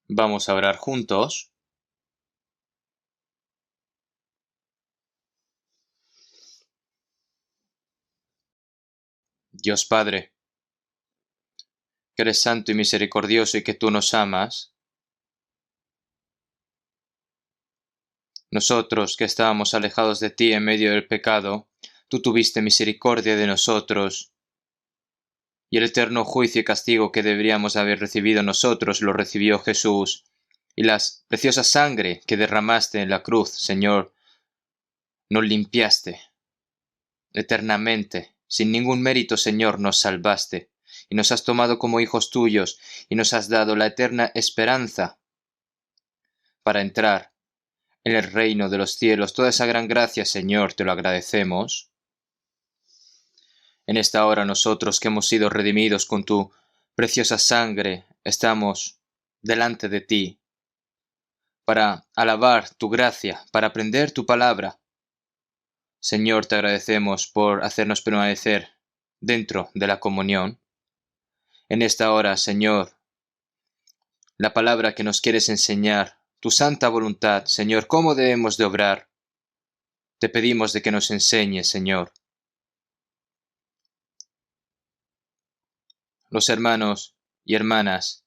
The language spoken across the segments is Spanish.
Vamos a orar juntos. Dios Padre, que eres santo y misericordioso y que tú nos amas, nosotros que estábamos alejados de ti en medio del pecado, tú tuviste misericordia de nosotros, y el eterno juicio y castigo que deberíamos haber recibido nosotros lo recibió Jesús, y la preciosa sangre que derramaste en la cruz, Señor, nos limpiaste eternamente. Sin ningún mérito, Señor, nos salvaste, y nos has tomado como hijos tuyos, y nos has dado la eterna esperanza para entrar en el reino de los cielos. Toda esa gran gracia, Señor, te lo agradecemos. En esta hora nosotros que hemos sido redimidos con tu preciosa sangre, estamos delante de ti para alabar tu gracia, para aprender tu palabra. Señor, te agradecemos por hacernos permanecer dentro de la comunión. En esta hora, Señor, la palabra que nos quieres enseñar, tu santa voluntad, Señor, cómo debemos de obrar, te pedimos de que nos enseñes, Señor. Los hermanos y hermanas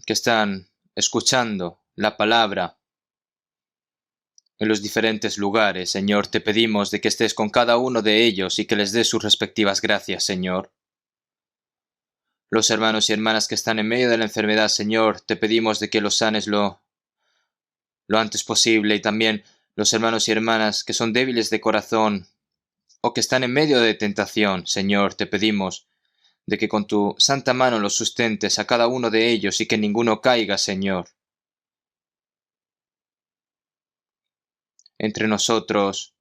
que están escuchando la palabra en los diferentes lugares, Señor, te pedimos de que estés con cada uno de ellos y que les des sus respectivas gracias, Señor. Los hermanos y hermanas que están en medio de la enfermedad, Señor, te pedimos de que los sanes lo antes posible, y también los hermanos y hermanas que son débiles de corazón o que están en medio de tentación, Señor, te pedimos de que con tu santa mano los sustentes a cada uno de ellos y que ninguno caiga, Señor. Entre nosotros,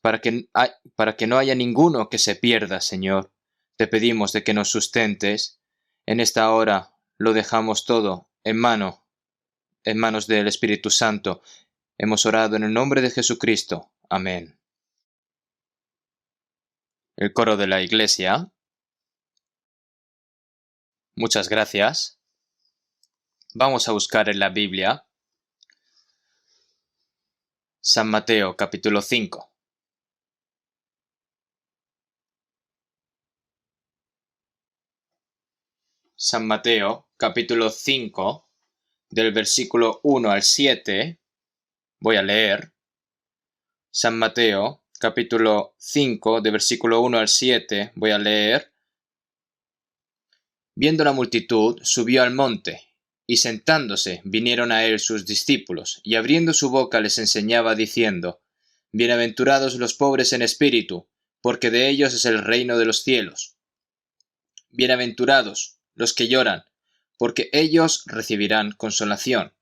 para que no haya ninguno que se pierda, Señor, te pedimos de que nos sustentes. En esta hora lo dejamos todo en manos del Espíritu Santo. Hemos orado en el nombre de Jesucristo. Amén. El coro de la Iglesia. Muchas gracias. Vamos a buscar en la Biblia San Mateo capítulo 5. San Mateo capítulo 5, del versículo 1 al 7. Voy a leer. San Mateo capítulo 5, de versículo 1 al 7. Voy a leer. Viendo la multitud, subió al monte, y sentándose vinieron a él sus discípulos, y abriendo su boca les enseñaba diciendo: Bienaventurados los pobres en espíritu, porque de ellos es el reino de los cielos. Bienaventurados los que lloran, porque ellos recibirán consolación.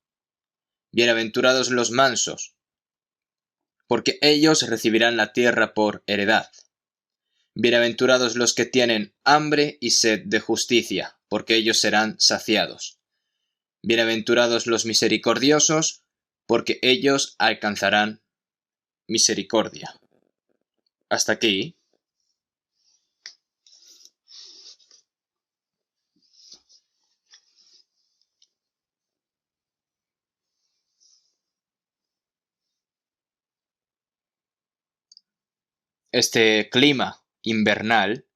Bienaventurados los mansos, porque ellos recibirán la tierra por heredad. Bienaventurados los que tienen hambre y sed de justicia, porque ellos serán saciados. Bienaventurados los misericordiosos, porque ellos alcanzarán misericordia. Hasta aquí. Este clima invernal,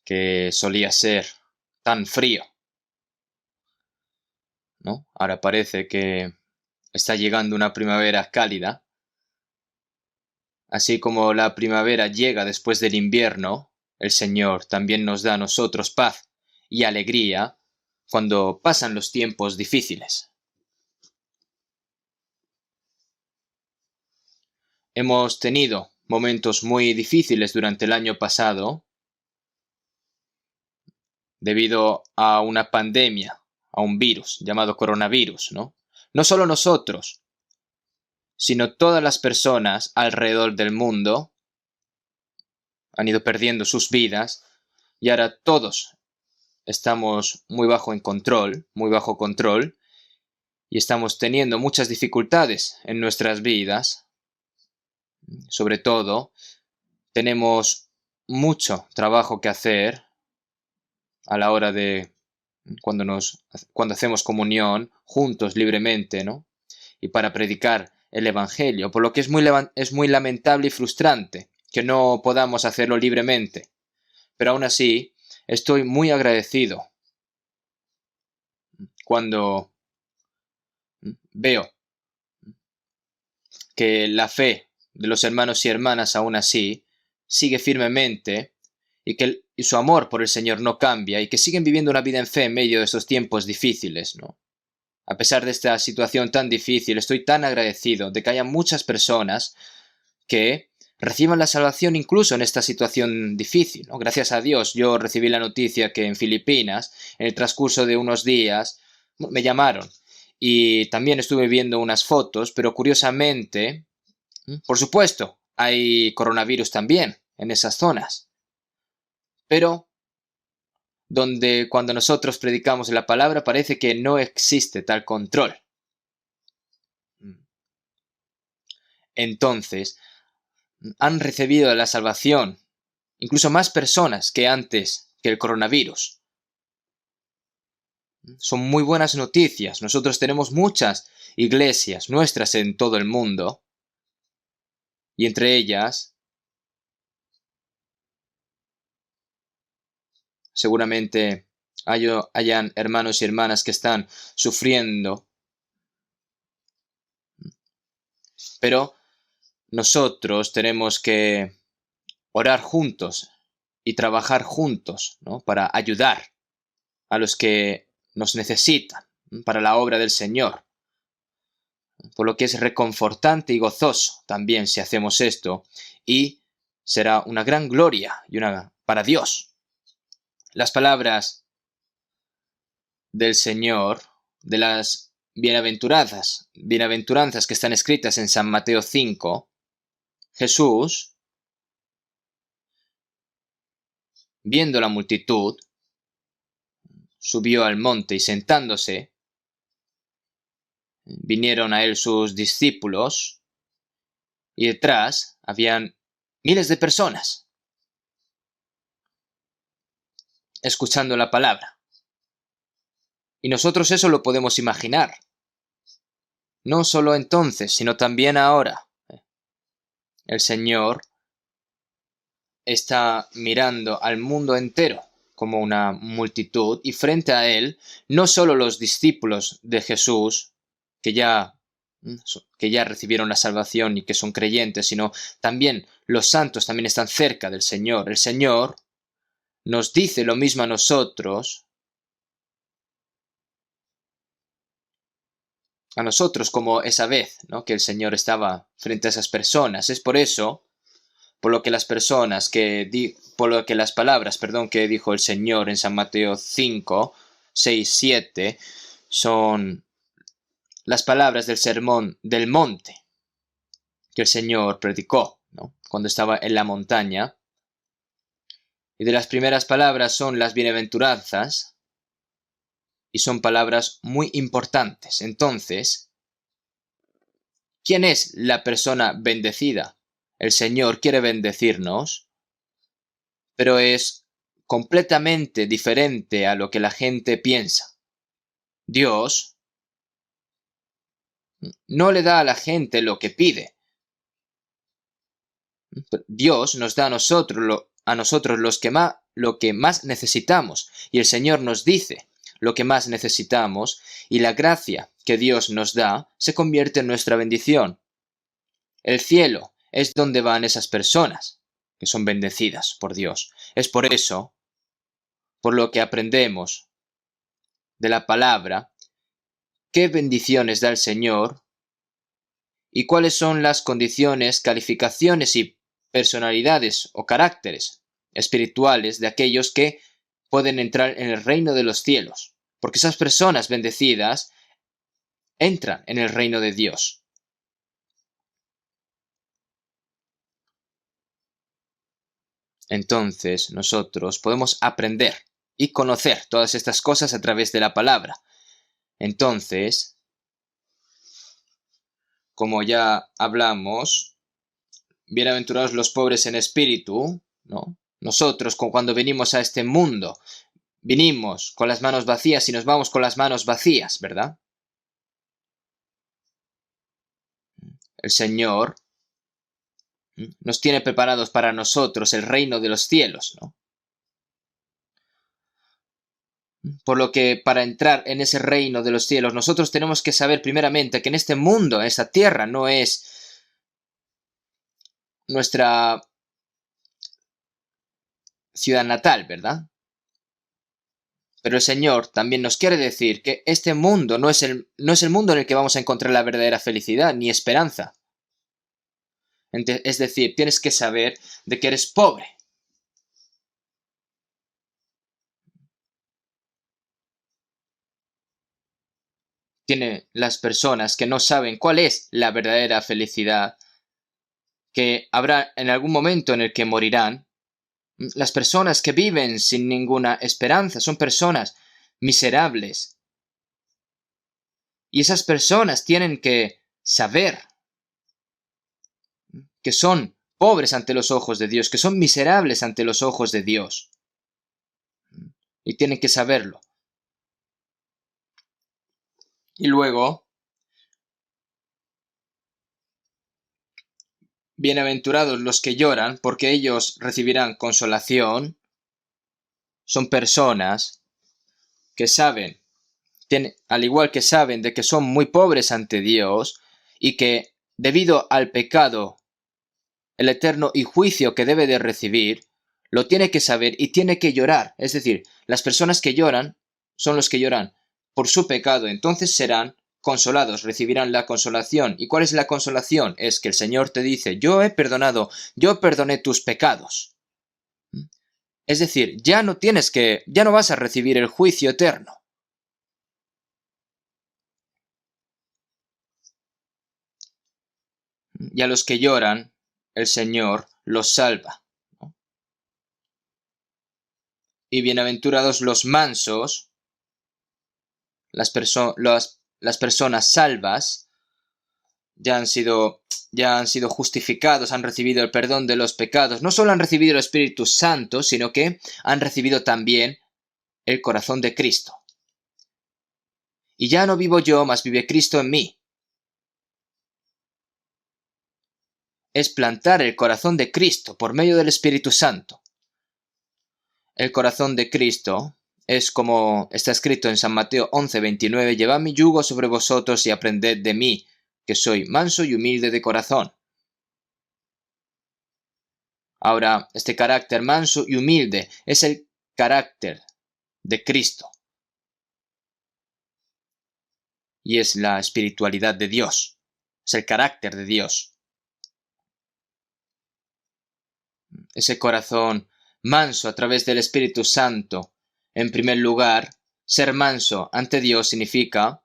que solía ser tan frío, ¿no? Ahora parece que está llegando una primavera cálida. Así como la primavera llega después del invierno, el Señor también nos da a nosotros paz y alegría cuando pasan los tiempos difíciles. Hemos tenido momentos muy difíciles durante el año pasado debido a una pandemia, a un virus llamado coronavirus, ¿no? No solo nosotros, sino todas las personas alrededor del mundo han ido perdiendo sus vidas, y ahora todos estamos muy bajo control, y estamos teniendo muchas dificultades en nuestras vidas. Sobre todo, tenemos mucho trabajo que hacer a la hora de cuando hacemos comunión juntos libremente, ¿no? Y para predicar el Evangelio, por lo que es muy lamentable y frustrante que no podamos hacerlo libremente. Pero aún así, estoy muy agradecido cuando veo que la fe de los hermanos y hermanas aún así sigue firmemente y su amor por el Señor no cambia y que siguen viviendo una vida en fe en medio de estos tiempos difíciles, ¿no? A pesar de esta situación tan difícil, estoy tan agradecido de que haya muchas personas que reciban la salvación incluso en esta situación difícil, ¿no? Gracias a Dios, yo recibí la noticia que en Filipinas, en el transcurso de unos días, me llamaron y también estuve viendo unas fotos, pero curiosamente, por supuesto, hay coronavirus también en esas zonas, pero donde cuando nosotros predicamos la palabra parece que no existe tal control. Entonces, han recibido la salvación incluso más personas que antes que el coronavirus. Son muy buenas noticias. Nosotros tenemos muchas iglesias nuestras en todo el mundo y entre ellas seguramente hayan hermanos y hermanas que están sufriendo, pero nosotros tenemos que orar juntos y trabajar juntos, ¿no? Para ayudar a los que nos necesitan, para la obra del Señor. Por lo que es reconfortante y gozoso también si hacemos esto, y será una gran gloria para Dios. Las palabras del Señor, de las bienaventuranzas que están escritas en San Mateo 5, Jesús, viendo la multitud, subió al monte y sentándose, vinieron a él sus discípulos y detrás habían miles de personas escuchando la palabra. Y nosotros eso lo podemos imaginar. No solo entonces, sino también ahora. El Señor está mirando al mundo entero como una multitud y frente a él no solo los discípulos de Jesús que ya recibieron la salvación y que son creyentes, sino también los santos también están cerca del Señor. El Señor nos dice lo mismo a nosotros como esa vez, ¿no? Que el Señor estaba frente a esas personas. Es por eso por lo que las palabras, que dijo el Señor en San Mateo 5, 6, 7, son las palabras del sermón del monte que el Señor predicó, ¿no? Cuando estaba en la montaña. Y de las primeras palabras son las bienaventuranzas, y son palabras muy importantes. Entonces, ¿quién es la persona bendecida? El Señor quiere bendecirnos, pero es completamente diferente a lo que la gente piensa. Dios no le da a la gente lo que pide. Dios nos da a nosotros lo que más necesitamos, y el Señor nos dice lo que más necesitamos, y la gracia que Dios nos da se convierte en nuestra bendición. El cielo es donde van esas personas que son bendecidas por Dios. Es por eso, por lo que aprendemos de la palabra, qué bendiciones da el Señor y cuáles son las condiciones, calificaciones y personalidades o caracteres espirituales de aquellos que pueden entrar en el reino de los cielos, porque esas personas bendecidas entran en el reino de Dios. Entonces nosotros podemos aprender y conocer todas estas cosas a través de la palabra. Entonces, como ya hablamos, bienaventurados los pobres en espíritu, ¿no? Nosotros cuando venimos a este mundo, vinimos con las manos vacías y nos vamos con las manos vacías, ¿verdad? El Señor nos tiene preparados para nosotros el reino de los cielos, ¿no? Por lo que para entrar en ese reino de los cielos, nosotros tenemos que saber primeramente que en este mundo, en esta tierra, no es nuestra ciudad natal, ¿verdad? Pero el Señor también nos quiere decir que este mundo no es el mundo en el que vamos a encontrar la verdadera felicidad ni esperanza. Es decir, tienes que saber de que eres pobre. Tiene las personas que no saben cuál es la verdadera felicidad, que habrá en algún momento en el que morirán. Las personas que viven sin ninguna esperanza son personas miserables. Y esas personas tienen que saber que son pobres ante los ojos de Dios, que son miserables ante los ojos de Dios. Y tienen que saberlo. Y luego, bienaventurados los que lloran, porque ellos recibirán consolación. Son personas que saben, al igual que saben de que son muy pobres ante Dios y que debido al pecado, el eterno y juicio que debe de recibir, lo tiene que saber y tiene que llorar. Es decir, las personas que lloran son los que lloran por su pecado, entonces serán consolados, recibirán la consolación. ¿Y cuál es la consolación? Es que el Señor te dice, yo he perdonado, yo perdoné tus pecados. Es decir, ya no vas a recibir el juicio eterno. Y a los que lloran, el Señor los salva. Y bienaventurados los mansos, las personas salvas, ya han sido justificados, han recibido el perdón de los pecados. No solo han recibido el Espíritu Santo, sino que han recibido también el corazón de Cristo. Y ya no vivo yo, mas vive Cristo en mí. Es plantar el corazón de Cristo por medio del Espíritu Santo. El corazón de Cristo es como está escrito en San Mateo 11:29, llevad mi yugo sobre vosotros y aprended de mí, que soy manso y humilde de corazón. Ahora, este carácter manso y humilde es el carácter de Cristo. Y es la espiritualidad de Dios. Es el carácter de Dios. Ese corazón manso a través del Espíritu Santo. En primer lugar, ser manso ante Dios significa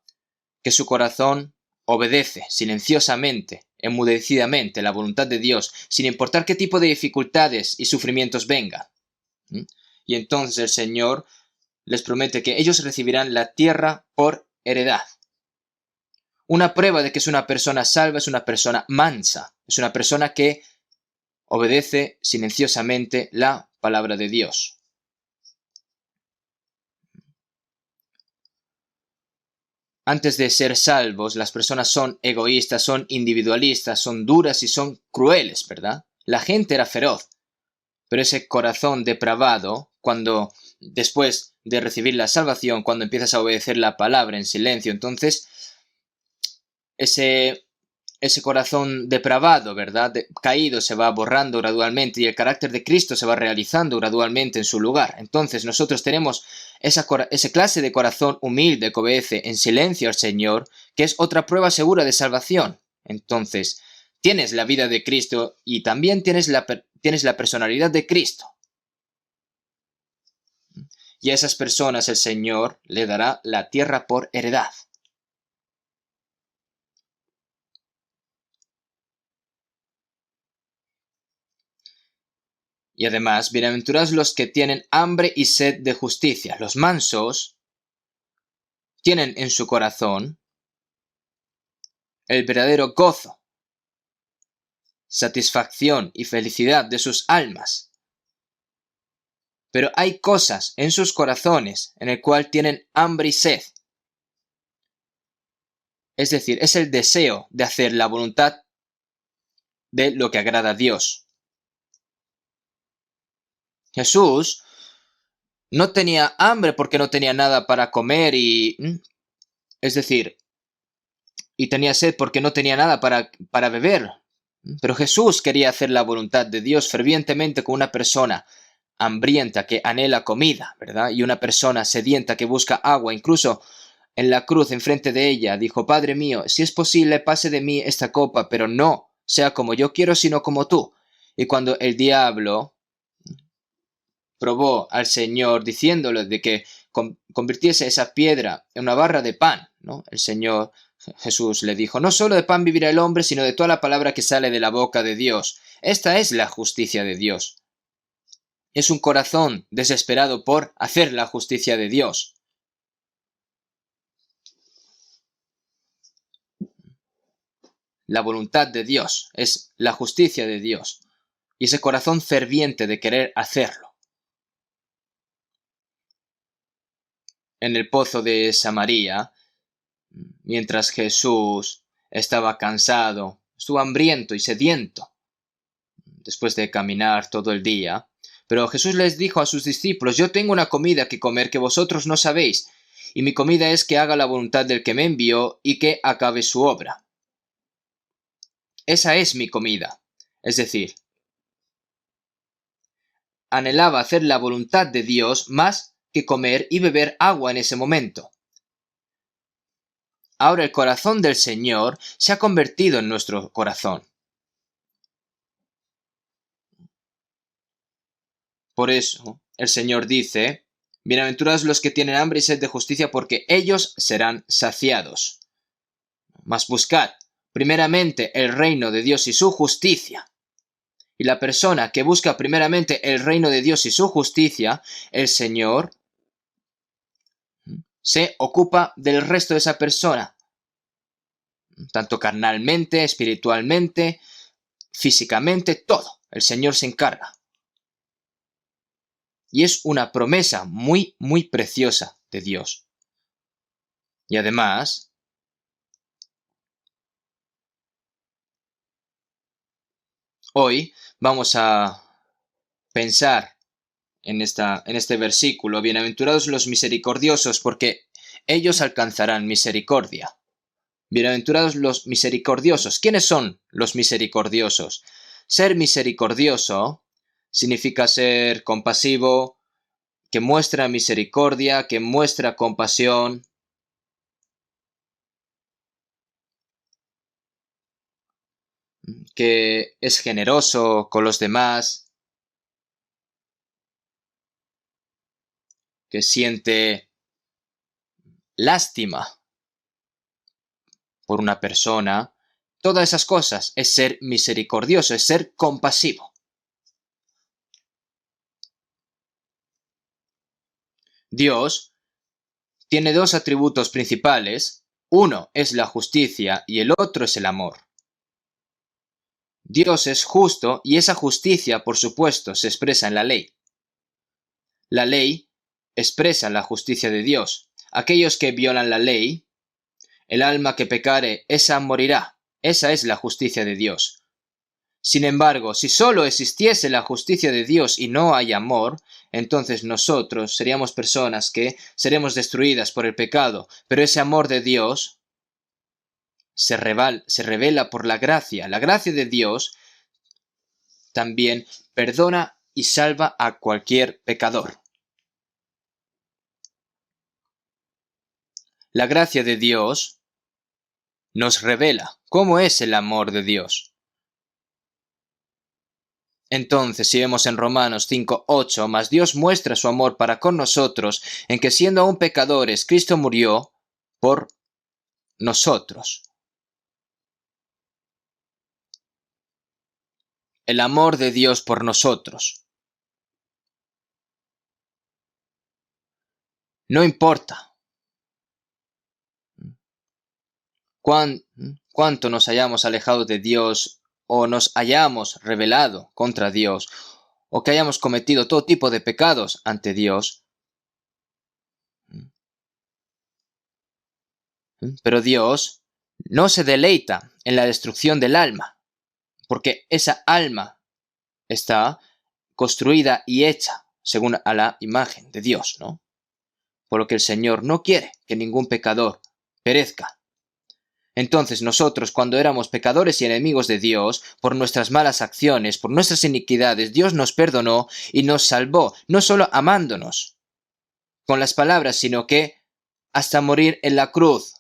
que su corazón obedece silenciosamente, enmudecidamente la voluntad de Dios, sin importar qué tipo de dificultades y sufrimientos vengan. Y entonces el Señor les promete que ellos recibirán la tierra por heredad. Una prueba de que es una persona salva es una persona mansa, es una persona que obedece silenciosamente la palabra de Dios. Antes de ser salvos, las personas son egoístas, son individualistas, son duras y son crueles, ¿verdad? La gente era feroz, pero ese corazón depravado, cuando después de recibir la salvación, cuando empiezas a obedecer la palabra en silencio, entonces ese corazón depravado, ¿verdad? Caído se va borrando gradualmente y el carácter de Cristo se va realizando gradualmente en su lugar. Entonces nosotros tenemos esa clase de corazón humilde que obedece en silencio al Señor, que es otra prueba segura de salvación. Entonces, tienes la vida de Cristo y también tienes la personalidad de Cristo. Y a esas personas el Señor le dará la tierra por heredad. Y además, bienaventurados los que tienen hambre y sed de justicia. Los mansos tienen en su corazón el verdadero gozo, satisfacción y felicidad de sus almas. Pero hay cosas en sus corazones en el cual tienen hambre y sed. Es decir, es el deseo de hacer la voluntad de lo que agrada a Dios. Jesús no tenía hambre porque no tenía nada para comer es decir, y tenía sed porque no tenía nada para beber. Pero Jesús quería hacer la voluntad de Dios fervientemente con una persona hambrienta que anhela comida, ¿verdad? Y una persona sedienta que busca agua. Incluso en la cruz, enfrente de ella, dijo: Padre mío, si es posible, pase de mí esta copa, pero no sea como yo quiero, sino como tú. Y cuando el diablo probó al Señor diciéndole de que convirtiese esa piedra en una barra de pan, ¿no? El Señor Jesús le dijo: no solo de pan vivirá el hombre, sino de toda la palabra que sale de la boca de Dios. Esta es la justicia de Dios. Es un corazón desesperado por hacer la justicia de Dios. La voluntad de Dios es la justicia de Dios. Y ese corazón ferviente de querer hacerlo. En el pozo de Samaria, mientras Jesús estaba cansado, estuvo hambriento y sediento, después de caminar todo el día. Pero Jesús les dijo a sus discípulos: yo tengo una comida que comer que vosotros no sabéis, y mi comida es que haga la voluntad del que me envió y que acabe su obra. Esa es mi comida. Es decir, anhelaba hacer la voluntad de Dios más que comer y beber agua en ese momento. Ahora el corazón del Señor se ha convertido en nuestro corazón. Por eso el Señor dice: bienaventurados los que tienen hambre y sed de justicia, porque ellos serán saciados. Mas buscad primeramente el reino de Dios y su justicia. Y la persona que busca primeramente el reino de Dios y su justicia, el Señor se ocupa del resto de esa persona, tanto carnalmente, espiritualmente, físicamente, todo. El Señor se encarga. Y es una promesa muy, muy preciosa de Dios. Y además, hoy vamos a pensar en este versículo: bienaventurados los misericordiosos, porque ellos alcanzarán misericordia. Bienaventurados los misericordiosos. ¿Quiénes son los misericordiosos? Ser misericordioso significa ser compasivo, que muestra misericordia, que muestra compasión. Que es generoso con los demás, que siente lástima por una persona. Todas esas cosas es ser misericordioso, es ser compasivo. Dios tiene dos atributos principales. Uno es la justicia y el otro es el amor. Dios es justo y esa justicia, por supuesto, se expresa en la ley. La ley expresa la justicia de Dios. Aquellos que violan la ley, el alma que pecare, esa morirá. Esa es la justicia de Dios. Sin embargo, si solo existiese la justicia de Dios y no hay amor, entonces nosotros seríamos personas que seremos destruidas por el pecado. Pero ese amor de Dios se revela por la gracia. La gracia de Dios también perdona y salva a cualquier pecador. La gracia de Dios nos revela cómo es el amor de Dios. Entonces, si vemos en Romanos 5:8, mas Dios muestra su amor para con nosotros, en que siendo aún pecadores, Cristo murió por nosotros. El amor de Dios por nosotros. No importa cuánto nos hayamos alejado de Dios o nos hayamos rebelado contra Dios, o que hayamos cometido todo tipo de pecados ante Dios. Pero Dios no se deleita en la destrucción del alma, porque esa alma está construida y hecha según a la imagen de Dios, ¿no? Por lo que el Señor no quiere que ningún pecador perezca. Entonces nosotros, cuando éramos pecadores y enemigos de Dios, por nuestras malas acciones, por nuestras iniquidades, Dios nos perdonó y nos salvó, no solo amándonos con las palabras, sino que hasta morir en la cruz,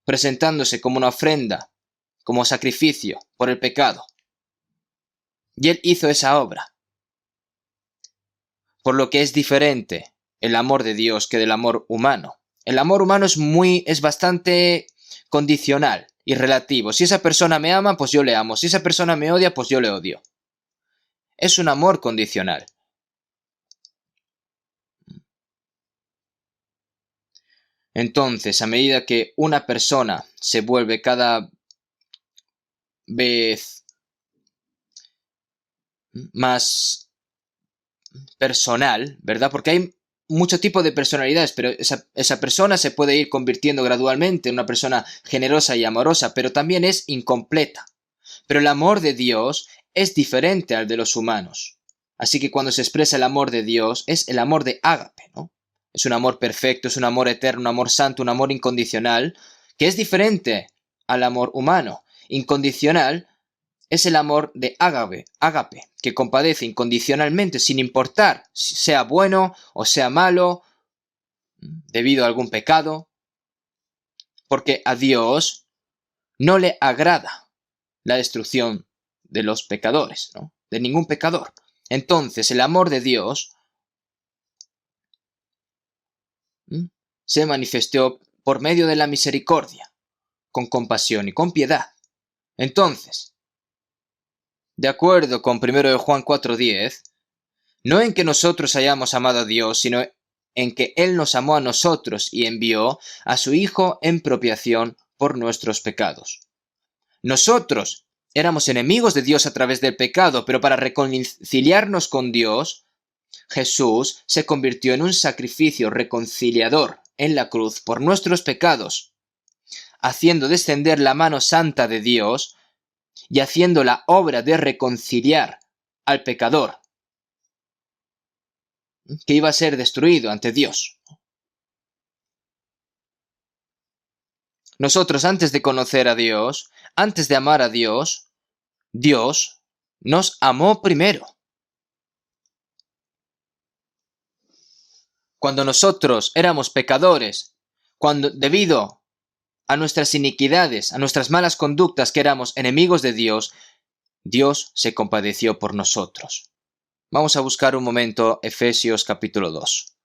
presentándose como una ofrenda, como sacrificio por el pecado. Y Él hizo esa obra. Por lo que es diferente el amor de Dios que del amor humano. El amor humano es bastante condicional y relativo. Si esa persona me ama, pues yo le amo. Si esa persona me odia, pues yo le odio. Es un amor condicional. Entonces, a medida que una persona se vuelve cada vez más personal, ¿verdad? Porque hay mucho tipo de personalidades, pero esa persona se puede ir convirtiendo gradualmente en una persona generosa y amorosa, pero también es incompleta. Pero el amor de Dios es diferente al de los humanos. Así que cuando se expresa el amor de Dios, es el amor de ágape, ¿no? Es un amor perfecto, es un amor eterno, un amor santo, un amor incondicional, que es diferente al amor humano. Incondicional es el amor de ágape, que compadece incondicionalmente, sin importar si sea bueno o sea malo, debido a algún pecado, porque a Dios no le agrada la destrucción de los pecadores, ¿no? De ningún pecador. Entonces, el amor de Dios se manifestó por medio de la misericordia, con compasión y con piedad. Entonces, de acuerdo con 1 de Juan 4:10, no en que nosotros hayamos amado a Dios, sino en que Él nos amó a nosotros y envió a su Hijo en propiación por nuestros pecados. Nosotros éramos enemigos de Dios a través del pecado, pero para reconciliarnos con Dios, Jesús se convirtió en un sacrificio reconciliador en la cruz por nuestros pecados, haciendo descender la mano santa de Dios y haciendo la obra de reconciliar al pecador, que iba a ser destruido ante Dios. Nosotros, antes de conocer a Dios, antes de amar a Dios, Dios nos amó primero. Cuando nosotros éramos pecadores, cuando debido a nuestras iniquidades, a nuestras malas conductas, que éramos enemigos de Dios, Dios se compadeció por nosotros. Vamos a buscar un momento Efesios capítulo 2.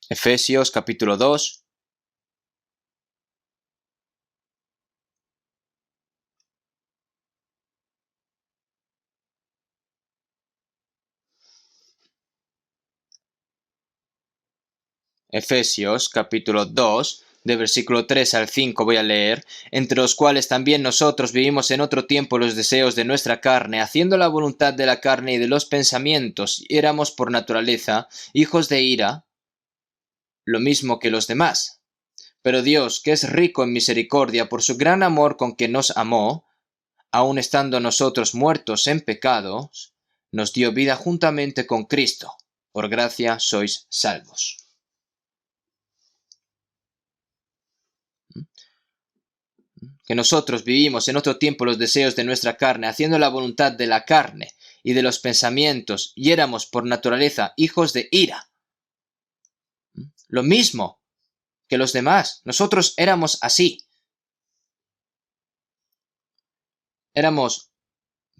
Efesios capítulo 2. Efesios capítulo 2, de versículo 3 al 5 voy a leer, entre los cuales también nosotros vivimos en otro tiempo los deseos de nuestra carne, haciendo la voluntad de la carne y de los pensamientos, y éramos por naturaleza hijos de ira, lo mismo que los demás. Pero Dios, que es rico en misericordia por su gran amor con que nos amó, aun estando nosotros muertos en pecados, nos dio vida juntamente con Cristo. Por gracia sois salvos. Que nosotros vivimos en otro tiempo los deseos de nuestra carne, haciendo la voluntad de la carne y de los pensamientos, y éramos por naturaleza hijos de ira. Lo mismo que los demás. Nosotros éramos así. Éramos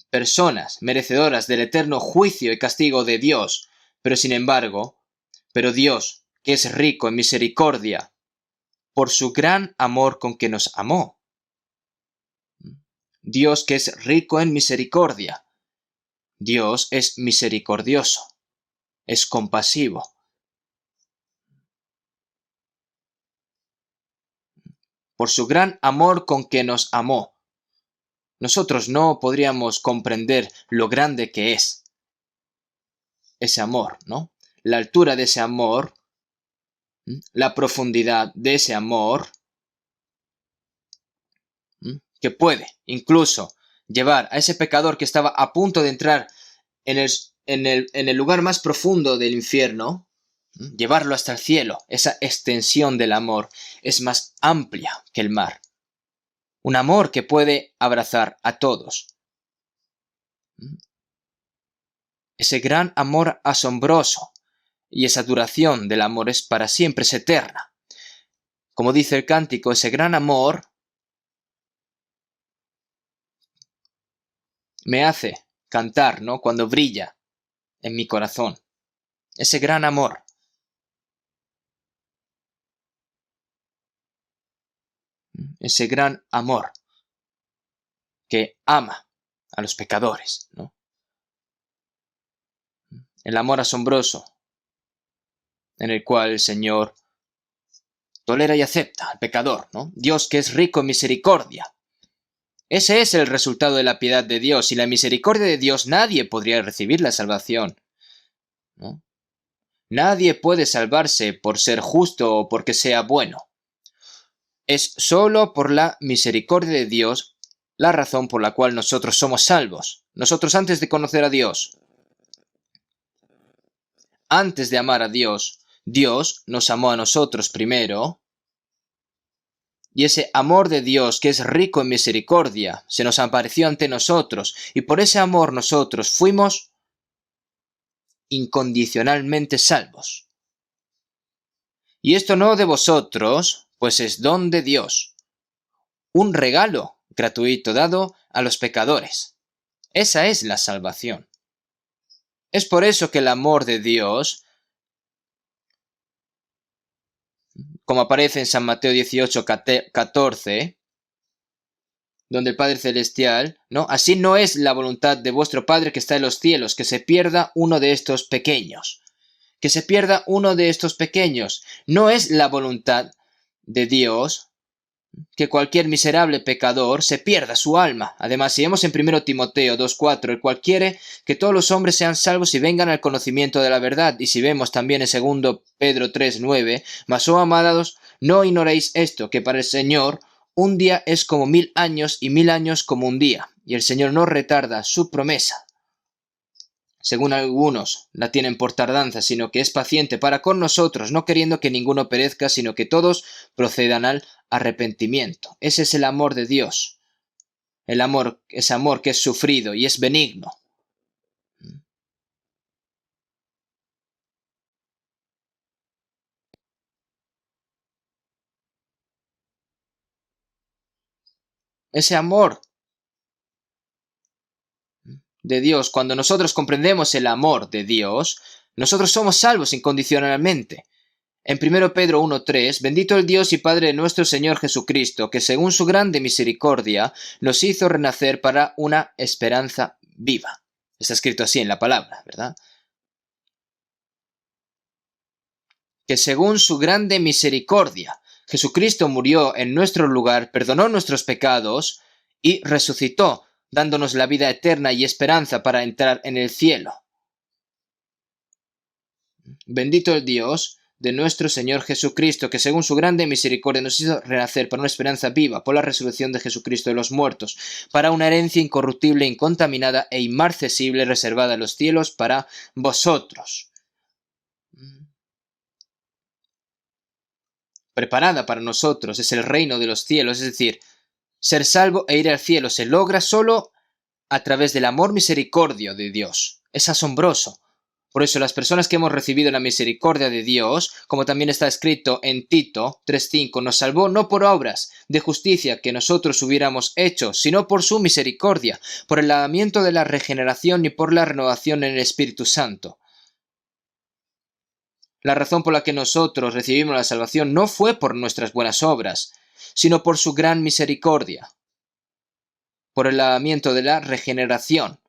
personas merecedoras del eterno juicio y castigo de Dios, pero Dios, que es rico en misericordia, por su gran amor con que nos amó. Dios, que es rico en misericordia. Dios es misericordioso, es compasivo. Por su gran amor con que nos amó, nosotros no podríamos comprender lo grande que es ese amor, ¿no? La altura de ese amor, la profundidad de ese amor, que puede incluso llevar a ese pecador que estaba a punto de entrar en el lugar más profundo del infierno, llevarlo hasta el cielo. Esa extensión del amor es más amplia que el mar. Un amor que puede abrazar a todos. Ese gran amor asombroso. Y esa duración del amor es para siempre, es eterna. Como dice el cántico, ese gran amor me hace cantar, ¿no? Cuando brilla en mi corazón. Ese gran amor. Ese gran amor que ama a los pecadores, ¿no? El amor asombroso en el cual el Señor tolera y acepta al pecador, ¿no? Dios que es rico en misericordia. Ese es el resultado de la piedad de Dios, y la misericordia de Dios nadie podría recibir la salvación, ¿no? Nadie puede salvarse por ser justo o porque sea bueno. Es solo por la misericordia de Dios la razón por la cual nosotros somos salvos. Nosotros antes de conocer a Dios, antes de amar a Dios, Dios nos amó a nosotros primero, y ese amor de Dios que es rico en misericordia se nos apareció ante nosotros, y por ese amor nosotros fuimos incondicionalmente salvos. Y esto no de vosotros, pues es don de Dios, un regalo gratuito dado a los pecadores. Esa es la salvación. Es por eso que el amor de Dios, como aparece en San Mateo 18, 14, donde el Padre Celestial, ¿no? Así no es la voluntad de vuestro Padre que está en los cielos, que se pierda uno de estos pequeños. Que se pierda uno de estos pequeños. No es la voluntad de Dios que cualquier miserable pecador se pierda su alma. Además, si vemos en 1 Timoteo 2:4, el cual quiere que todos los hombres sean salvos y vengan al conocimiento de la verdad. Y si vemos también en 2 Pedro 3:9, mas oh amados, no ignoréis esto, que para el Señor un día es como 1000 años y 1000 años como un día. Y el Señor no retarda su promesa, según algunos la tienen por tardanza, sino que es paciente para con nosotros, no queriendo que ninguno perezca, sino que todos procedan al arrepentimiento. Ese es el amor de Dios. El amor, ese amor que es sufrido y es benigno. Ese amor de Dios, cuando nosotros comprendemos el amor de Dios, nosotros somos salvos incondicionalmente. En 1 Pedro 1:3, bendito el Dios y Padre de nuestro Señor Jesucristo, que según su grande misericordia nos hizo renacer para una esperanza viva. Está escrito así en la palabra, ¿verdad? Que según su grande misericordia, Jesucristo murió en nuestro lugar, perdonó nuestros pecados y resucitó, dándonos la vida eterna y esperanza para entrar en el cielo. Bendito el Dios de nuestro Señor Jesucristo, que según su grande misericordia nos hizo renacer para una esperanza viva por la resurrección de Jesucristo de los muertos, para una herencia incorruptible, incontaminada e inmarcesible reservada en los cielos para vosotros. Preparada para nosotros es el reino de los cielos, es decir, ser salvo e ir al cielo se logra solo a través del amor misericordio de Dios. Es asombroso. Por eso las personas que hemos recibido la misericordia de Dios, como también está escrito en Tito 3:5, nos salvó no por obras de justicia que nosotros hubiéramos hecho, sino por su misericordia, por el lavamiento de la regeneración y por la renovación en el Espíritu Santo. La razón por la que nosotros recibimos la salvación no fue por nuestras buenas obras, sino por su gran misericordia, por el lavamiento de la regeneración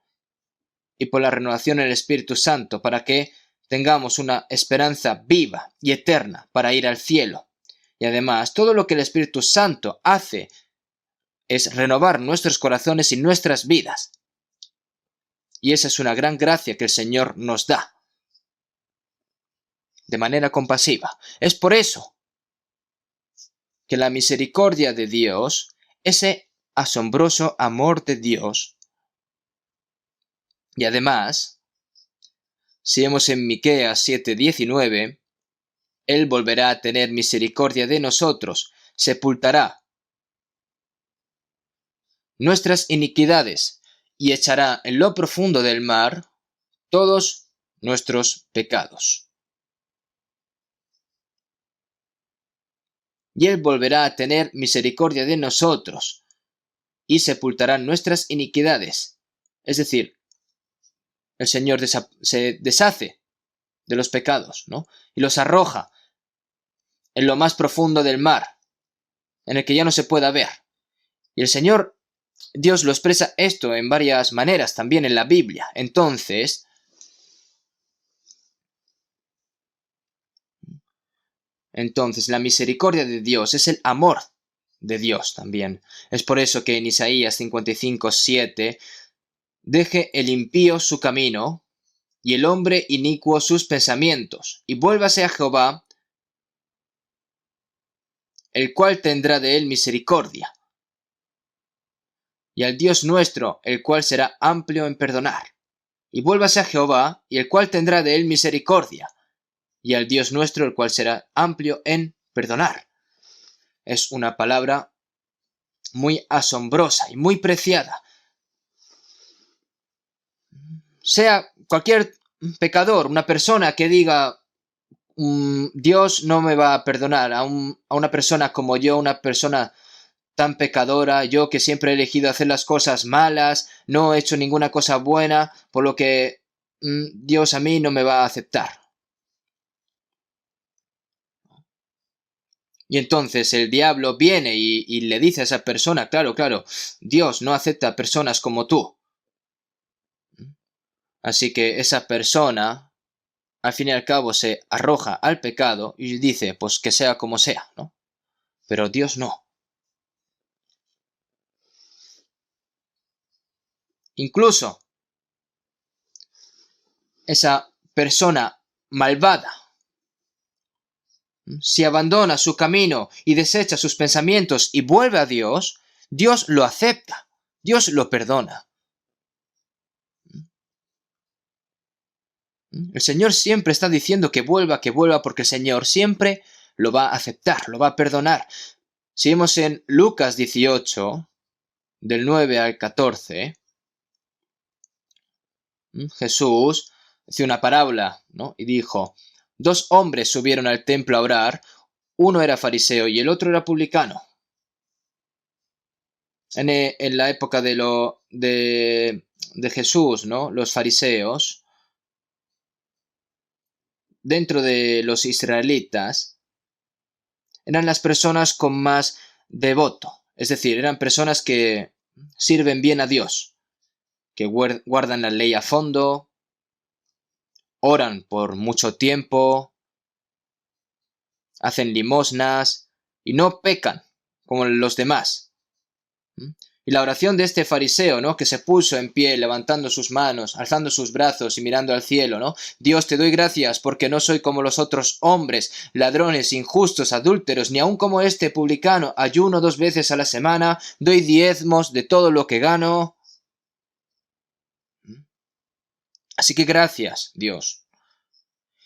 y por la renovación en el Espíritu Santo, para que tengamos una esperanza viva y eterna para ir al cielo. Y además, todo lo que el Espíritu Santo hace es renovar nuestros corazones y nuestras vidas. Y esa es una gran gracia que el Señor nos da, de manera compasiva. Es por eso que la misericordia de Dios, ese asombroso amor de Dios, y además, si vemos en Miqueas 7:19, Él volverá a tener misericordia de nosotros, sepultará nuestras iniquidades y echará en lo profundo del mar todos nuestros pecados. Y Él volverá a tener misericordia de nosotros y sepultará nuestras iniquidades. Es decir, el Señor se deshace de los pecados, ¿no? Y los arroja en lo más profundo del mar, en el que ya no se pueda ver. Y el Señor, Dios lo expresa esto en varias maneras también en la Biblia. Entonces, la misericordia de Dios es el amor de Dios también. Es por eso que en Isaías 55:7, deje el impío su camino y el hombre inicuo sus pensamientos, y vuélvase a Jehová, el cual tendrá de él misericordia, y al Dios nuestro, el cual será amplio en perdonar. Y vuélvase a Jehová, y el cual tendrá de él misericordia, y al Dios nuestro, el cual será amplio en perdonar. Es una palabra muy asombrosa y muy preciada. Sea cualquier pecador, una persona que diga, Dios no me va a perdonar, a una persona como yo, una persona tan pecadora, yo que siempre he elegido hacer las cosas malas, no he hecho ninguna cosa buena, por lo que Dios a mí no me va a aceptar. Y entonces el diablo viene y le dice a esa persona, claro, Dios no acepta a personas como tú. Así que esa persona, al fin y al cabo, se arroja al pecado y dice, pues que sea como sea, ¿no? Pero Dios no. Incluso esa persona malvada, si abandona su camino y desecha sus pensamientos y vuelve a Dios, Dios lo acepta, Dios lo perdona. El Señor siempre está diciendo que vuelva, porque el Señor siempre lo va a aceptar, lo va a perdonar. Si vemos en Lucas 18, del 9 al 14, Jesús hizo una parábola, ¿no? Y dijo, 2 hombres subieron al templo a orar, uno era fariseo y el otro era publicano. En la época de Jesús, ¿no? Los fariseos, dentro de los israelitas, eran las personas con más devoto. Es decir, eran personas que sirven bien a Dios, que guardan la ley a fondo, oran por mucho tiempo, hacen limosnas y no pecan como los demás. Y la oración de este fariseo, ¿no? Que se puso en pie, levantando sus manos, alzando sus brazos y mirando al cielo, ¿no? Dios, te doy gracias porque no soy como los otros hombres, ladrones, injustos, adúlteros, ni aun como este publicano. Ayuno 2 veces a la semana, doy diezmos de todo lo que gano. Así que gracias, Dios.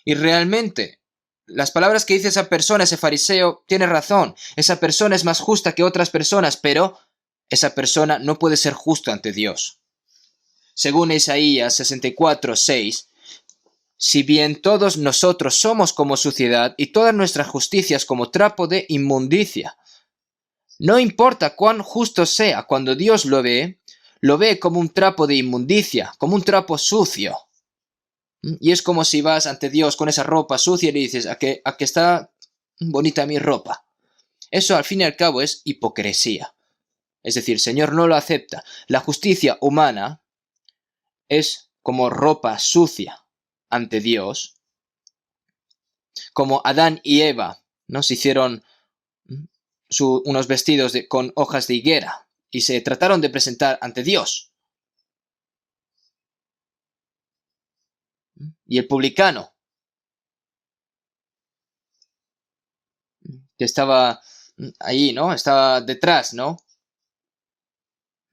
Y realmente, las palabras que dice esa persona, ese fariseo, tiene razón. Esa persona es más justa que otras personas, pero esa persona no puede ser justo ante Dios. Según Isaías 64:6, si bien todos nosotros somos como suciedad y todas nuestras justicias como trapo de inmundicia, no importa cuán justo sea, cuando Dios lo ve como un trapo de inmundicia, como un trapo sucio. Y es como si vas ante Dios con esa ropa sucia y le dices, ¿a que está bonita mi ropa? Eso al fin y al cabo es hipocresía. Es decir, el Señor no lo acepta. La justicia humana es como ropa sucia ante Dios. Como Adán y Eva, ¿no? Se hicieron unos vestidos con hojas de higuera y se trataron de presentar ante Dios. Y el publicano, que estaba ahí, ¿no? Estaba detrás, ¿no?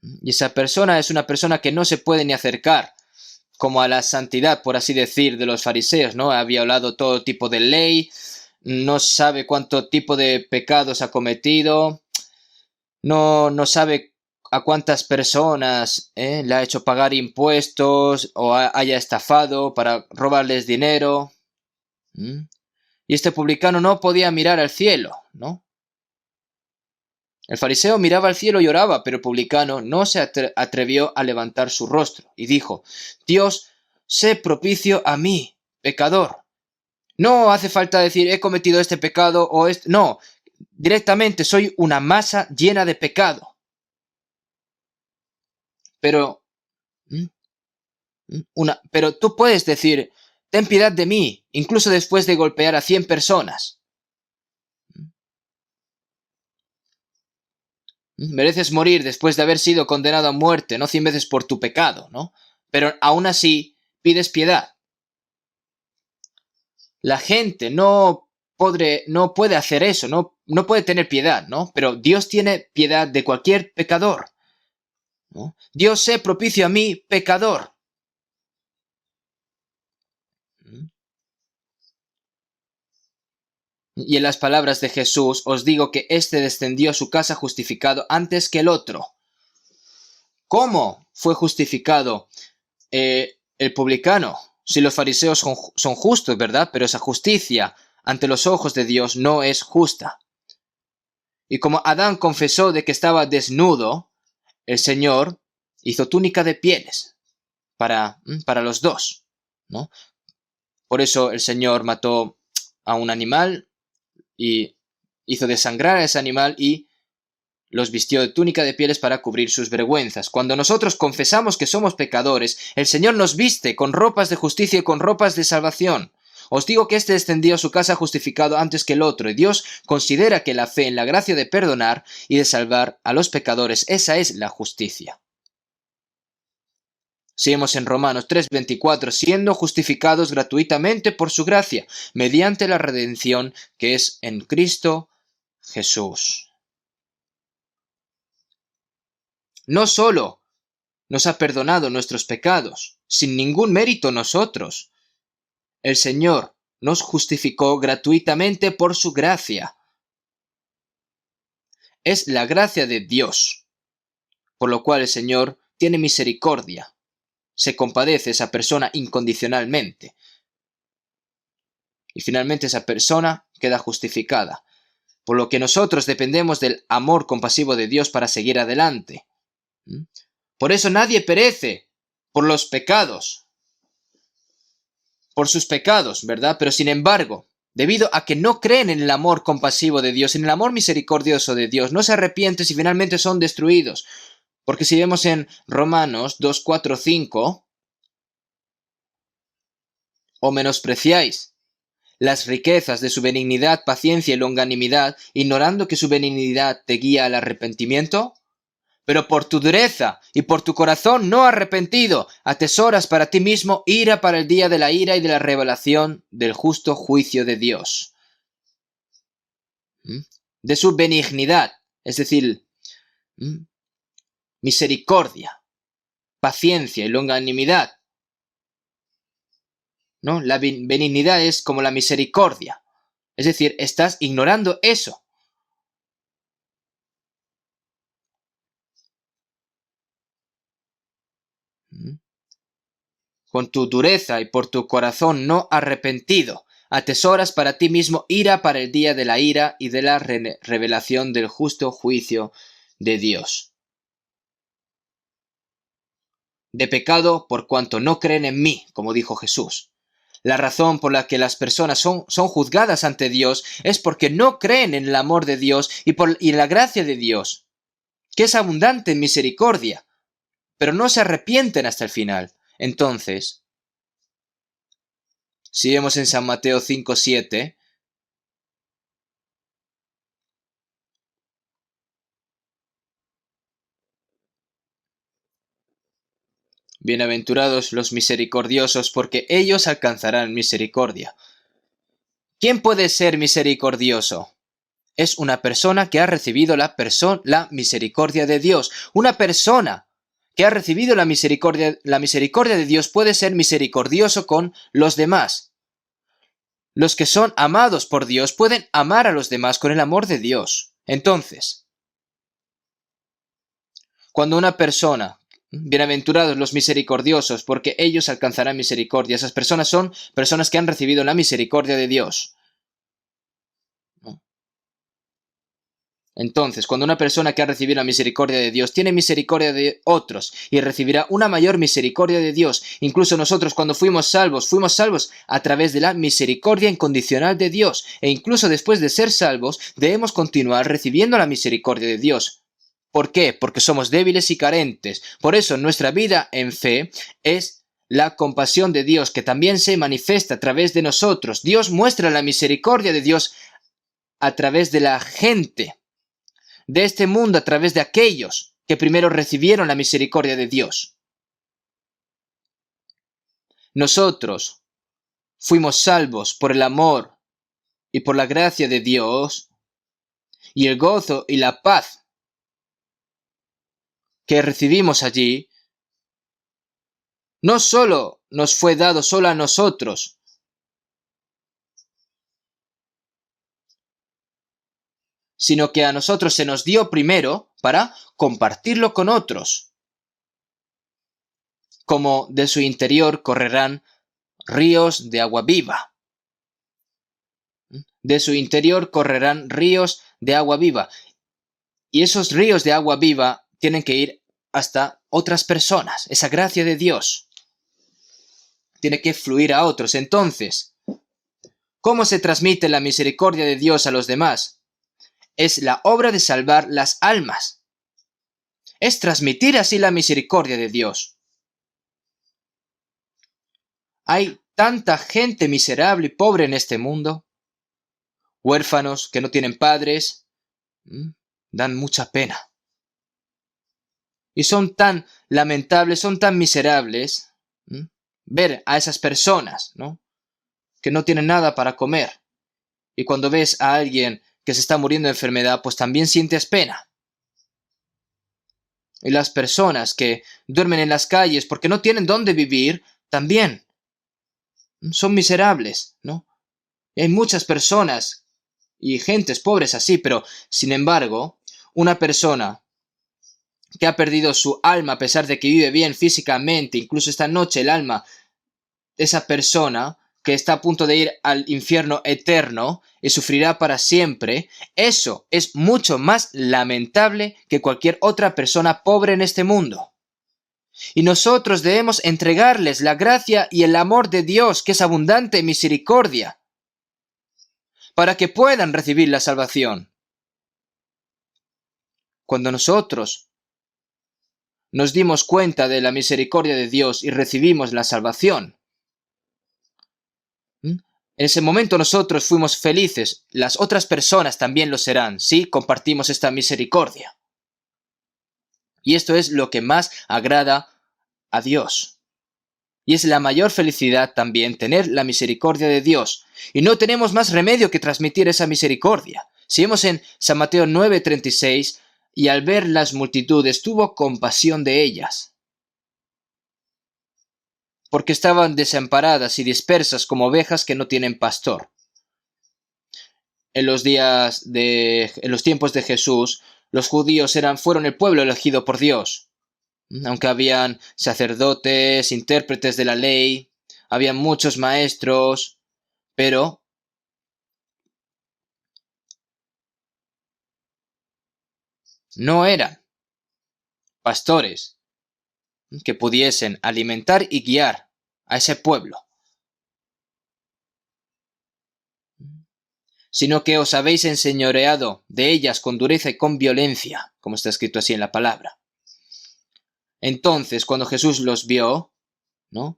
Y esa persona es una persona que no se puede ni acercar como a la santidad, por así decir, de los fariseos, ¿no? Ha violado todo tipo de ley, no sabe cuánto tipo de pecados ha cometido, no sabe a cuántas personas le ha hecho pagar impuestos o haya estafado para robarles dinero. ¿Mm? Y este publicano no podía mirar al cielo, ¿no? El fariseo miraba al cielo y oraba, pero el publicano no se atrevió a levantar su rostro y dijo: Dios, sé propicio a mí, pecador. No hace falta decir he cometido este pecado o este. No, directamente soy una masa llena de pecado. Pero, pero tú puedes decir, ten piedad de mí, incluso después de golpear a 100 personas. Mereces morir después de haber sido condenado a muerte, no 100 veces por tu pecado, ¿no? Pero aún así pides piedad. La gente no puede hacer eso, no puede tener piedad, ¿no? Pero Dios tiene piedad de cualquier pecador, ¿no? Dios sé propicio a mí, pecador. Y en las palabras de Jesús os digo que éste descendió a su casa justificado antes que el otro. ¿Cómo fue justificado el publicano? Si los fariseos son justos, ¿verdad? Pero esa justicia ante los ojos de Dios no es justa. Y como Adán confesó de que estaba desnudo, el Señor hizo túnica de pieles para los dos, ¿no? Por eso el Señor mató a un animal y hizo desangrar a ese animal y los vistió de túnica de pieles para cubrir sus vergüenzas. Cuando nosotros confesamos que somos pecadores, el Señor nos viste con ropas de justicia y con ropas de salvación. Os digo que éste descendió a su casa justificado antes que el otro, y Dios considera que la fe en la gracia de perdonar y de salvar a los pecadores, esa es la justicia. Seguimos en Romanos 3:24, siendo justificados gratuitamente por su gracia, mediante la redención que es en Cristo Jesús. No solo nos ha perdonado nuestros pecados, sin ningún mérito nosotros. El Señor nos justificó gratuitamente por su gracia. Es la gracia de Dios, por lo cual el Señor tiene misericordia. Se compadece a esa persona incondicionalmente. Y finalmente esa persona queda justificada, por lo que nosotros dependemos del amor compasivo de Dios para seguir adelante. Por eso nadie perece por los pecados, por sus pecados, ¿verdad? Pero sin embargo, debido a que no creen en el amor compasivo de Dios, en el amor misericordioso de Dios, no se arrepienten y finalmente son destruidos. Porque si vemos en Romanos 2, 4, 5, o menospreciáis las riquezas de su benignidad, paciencia y longanimidad, ignorando que su benignidad te guía al arrepentimiento. Pero por tu dureza y por tu corazón no arrepentido, atesoras para ti mismo ira para el día de la ira y de la revelación del justo juicio de Dios. De su benignidad, es decir, misericordia, paciencia y longanimidad. ¿No? La benignidad es como la misericordia. Es decir, estás ignorando eso. Con tu dureza y por tu corazón no arrepentido, atesoras para ti mismo ira para el día de la ira y de la revelación del justo juicio de Dios. De pecado por cuanto no creen en mí, como dijo Jesús. La razón por la que las personas son juzgadas ante Dios es porque no creen en el amor de Dios y en la gracia de Dios, que es abundante en misericordia, pero no se arrepienten hasta el final. Entonces, si vemos en San Mateo 5:7, Bienaventurados los misericordiosos, porque ellos alcanzarán misericordia. ¿Quién puede ser misericordioso? Es una persona que ha recibido la misericordia de Dios. Una persona que ha recibido la misericordia de Dios puede ser misericordioso con los demás. Los que son amados por Dios pueden amar a los demás con el amor de Dios. Entonces, cuando una persona, bienaventurados los misericordiosos, porque ellos alcanzarán misericordia, esas personas son personas que han recibido la misericordia de Dios. Entonces, cuando una persona que ha recibido la misericordia de Dios tiene misericordia de otros y recibirá una mayor misericordia de Dios, incluso nosotros cuando fuimos salvos a través de la misericordia incondicional de Dios, e incluso después de ser salvos debemos continuar recibiendo la misericordia de Dios. ¿Por qué? Porque somos débiles y carentes. Por eso nuestra vida en fe es la compasión de Dios que también se manifiesta a través de nosotros. Dios muestra la misericordia de Dios a través de la gente de este mundo, a través de aquellos que primero recibieron la misericordia de Dios. Nosotros fuimos salvos por el amor y por la gracia de Dios, y el gozo y la paz que recibimos allí no solo nos fue dado solo a nosotros, sino que a nosotros se nos dio primero para compartirlo con otros. Como de su interior correrán ríos de agua viva. De su interior correrán ríos de agua viva. Y esos ríos de agua viva tienen que ir hasta otras personas. Esa gracia de Dios tiene que fluir a otros. Entonces, ¿cómo se transmite la misericordia de Dios a los demás? Es la obra de salvar las almas. Es transmitir así la misericordia de Dios. Hay tanta gente miserable y pobre en este mundo. Huérfanos que no tienen padres. Dan mucha pena. Y son tan lamentables, son tan miserables. Ver a esas personas, ¿no? Que no tienen nada para comer. Y cuando ves a alguien que se está muriendo de enfermedad, pues también sientes pena. Y las personas que duermen en las calles porque no tienen dónde vivir, también son miserables, ¿no? Y hay muchas personas y gentes pobres así, pero sin embargo, una persona que ha perdido su alma a pesar de que vive bien físicamente, incluso esta noche el alma de esa persona que está a punto de ir al infierno eterno y sufrirá para siempre, eso es mucho más lamentable que cualquier otra persona pobre en este mundo. Y nosotros debemos entregarles la gracia y el amor de Dios, que es abundante en misericordia, para que puedan recibir la salvación. Cuando nosotros nos dimos cuenta de la misericordia de Dios y recibimos la salvación, en ese momento nosotros fuimos felices, las otras personas también lo serán, si compartimos esta misericordia. Y esto es lo que más agrada a Dios. Y es la mayor felicidad también tener la misericordia de Dios. Y no tenemos más remedio que transmitir esa misericordia. Si vemos en San Mateo 9:36, y al ver las multitudes tuvo compasión de ellas, porque estaban desamparadas y dispersas como ovejas que no tienen pastor. En los tiempos de Jesús, los judíos fueron el pueblo elegido por Dios. Aunque habían sacerdotes, intérpretes de la ley, habían muchos maestros, pero no eran pastores que pudiesen alimentar y guiar a ese pueblo, sino que os habéis enseñoreado de ellas con dureza y con violencia, como está escrito así en la palabra. Entonces, cuando Jesús los vio, ¿no?,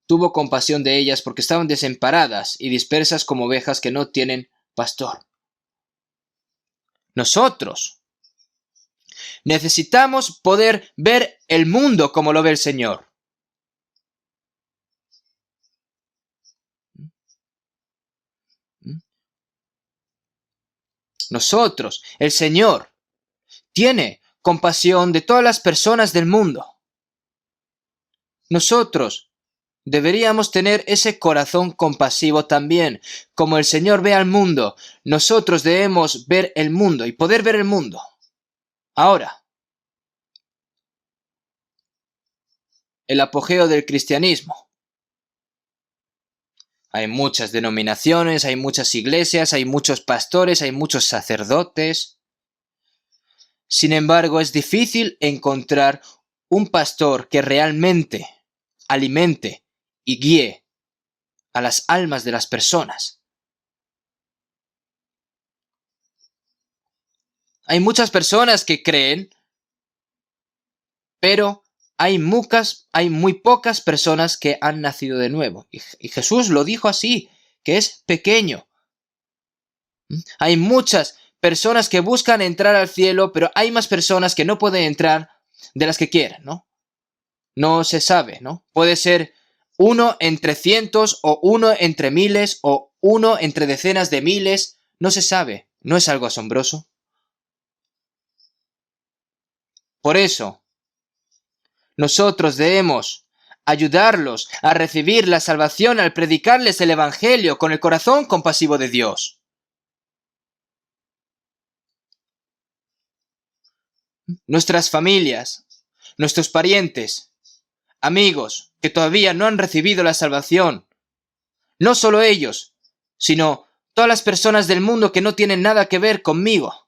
tuvo compasión de ellas porque estaban desamparadas y dispersas como ovejas que no tienen pastor. Nosotros necesitamos poder ver el mundo como lo ve el Señor. nosotros, el Señor, tiene compasión de todas las personas del mundo. Nosotros deberíamos tener ese corazón compasivo también. Como el Señor ve al mundo, nosotros debemos ver el mundo y poder ver el mundo. Ahora, el apogeo del cristianismo. Hay muchas denominaciones, hay muchas iglesias, hay muchos pastores, hay muchos sacerdotes. Sin embargo, es difícil encontrar un pastor que realmente alimente y guíe a las almas de las personas. Hay muchas personas que creen, pero hay muy pocas personas que han nacido de nuevo. Y Jesús lo dijo así, que es pequeño. Hay muchas personas que buscan entrar al cielo, pero hay más personas que no pueden entrar de las que quieren, ¿no? No se sabe, ¿no? Puede ser 1 entre cientos, o 1 entre miles, o 1 entre decenas de miles. No se sabe. ¿No es algo asombroso? Por eso, nosotros debemos ayudarlos a recibir la salvación al predicarles el Evangelio con el corazón compasivo de Dios. Nuestras familias, nuestros parientes, amigos que todavía no han recibido la salvación, no solo ellos, sino todas las personas del mundo que no tienen nada que ver conmigo.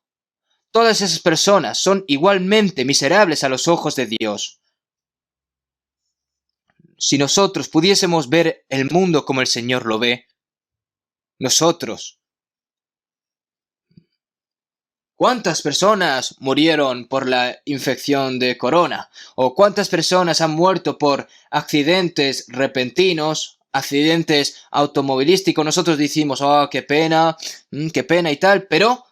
Todas esas personas son igualmente miserables a los ojos de Dios. Si nosotros pudiésemos ver el mundo como el Señor lo ve, nosotros, ¿cuántas personas murieron por la infección de corona? ¿O cuántas personas han muerto por accidentes repentinos, accidentes automovilísticos? Nosotros decimos, oh, qué pena y tal, pero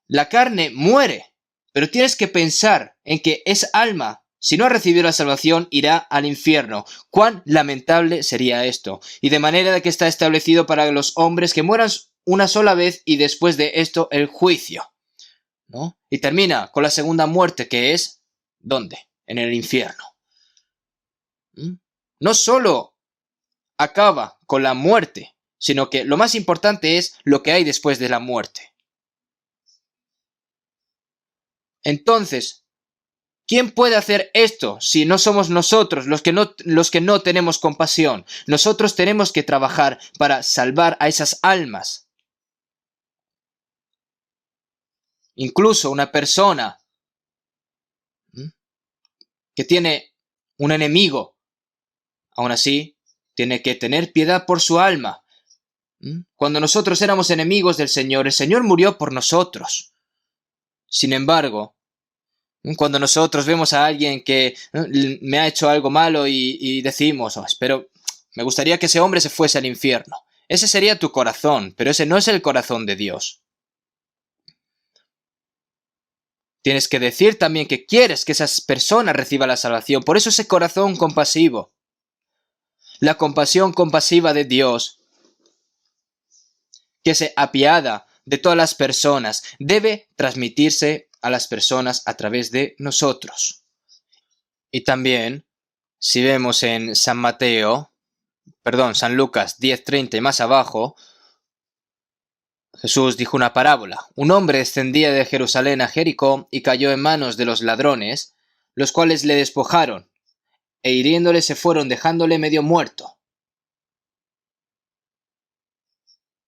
la carne muere. Pero tienes que pensar en que esa alma, si no ha recibido la salvación, irá al infierno. ¡Cuán lamentable sería esto! Y de manera de que está establecido para los hombres que mueran una sola vez y después de esto el juicio, ¿no? Y termina con la segunda muerte, que es, ¿dónde? En el infierno. No solo acaba con la muerte, sino que lo más importante es lo que hay después de la muerte. Entonces, ¿quién puede hacer esto si no somos nosotros los que no tenemos compasión? Nosotros tenemos que trabajar para salvar a esas almas. Incluso una persona que tiene un enemigo, aún así, tiene que tener piedad por su alma. Cuando nosotros éramos enemigos del Señor, el Señor murió por nosotros. Sin embargo, cuando nosotros vemos a alguien que me ha hecho algo malo y decimos, oh, me gustaría que ese hombre se fuese al infierno. Ese sería tu corazón, pero ese no es el corazón de Dios. Tienes que decir también que quieres que esas personas reciban la salvación. Por eso ese corazón compasivo. La compasión compasiva de Dios, que se apiada de todas las personas, debe transmitirse a las personas a través de nosotros. Y también, si vemos en San Lucas 10:30 y más abajo, Jesús dijo una parábola. Un hombre descendía de Jerusalén a Jericó y cayó en manos de los ladrones, los cuales le despojaron, e hiriéndole se fueron, dejándole medio muerto.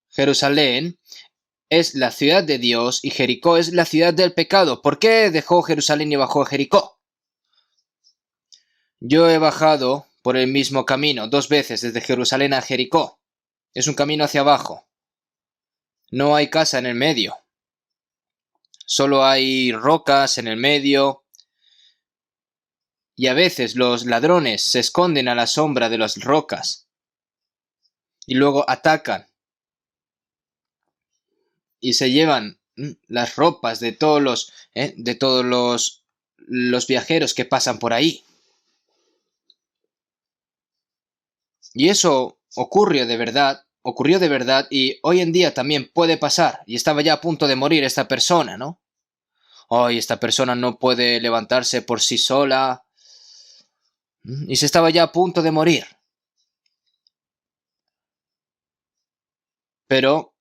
Jerusalén es la ciudad de Dios y Jericó es la ciudad del pecado. ¿Por qué dejó Jerusalén y bajó a Jericó? Yo he bajado por el mismo camino 2 veces desde Jerusalén a Jericó. Es un camino hacia abajo. No hay casa en el medio. Solo hay rocas en el medio. Y a veces los ladrones se esconden a la sombra de las rocas. Y luego atacan. Y se llevan las ropas de todos los viajeros que pasan por ahí. Y eso ocurrió de verdad ocurrió de verdad y hoy en día también puede pasar. Y estaba ya a punto de morir esta persona, ¿no? Hoy esta persona no puede levantarse por sí sola. Y se estaba ya a punto de morir. Pero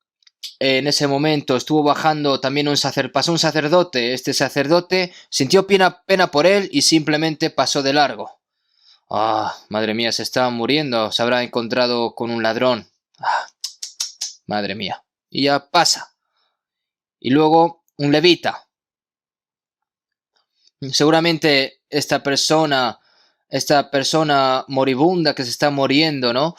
en ese momento estuvo bajando también pasó un sacerdote. Este sacerdote sintió pena por él y simplemente pasó de largo. Ah, madre mía, se estaba muriendo. Se habrá encontrado con un ladrón. Ah, madre mía. Y ya pasa. Y luego un levita. Seguramente esta persona moribunda que se está muriendo, ¿no?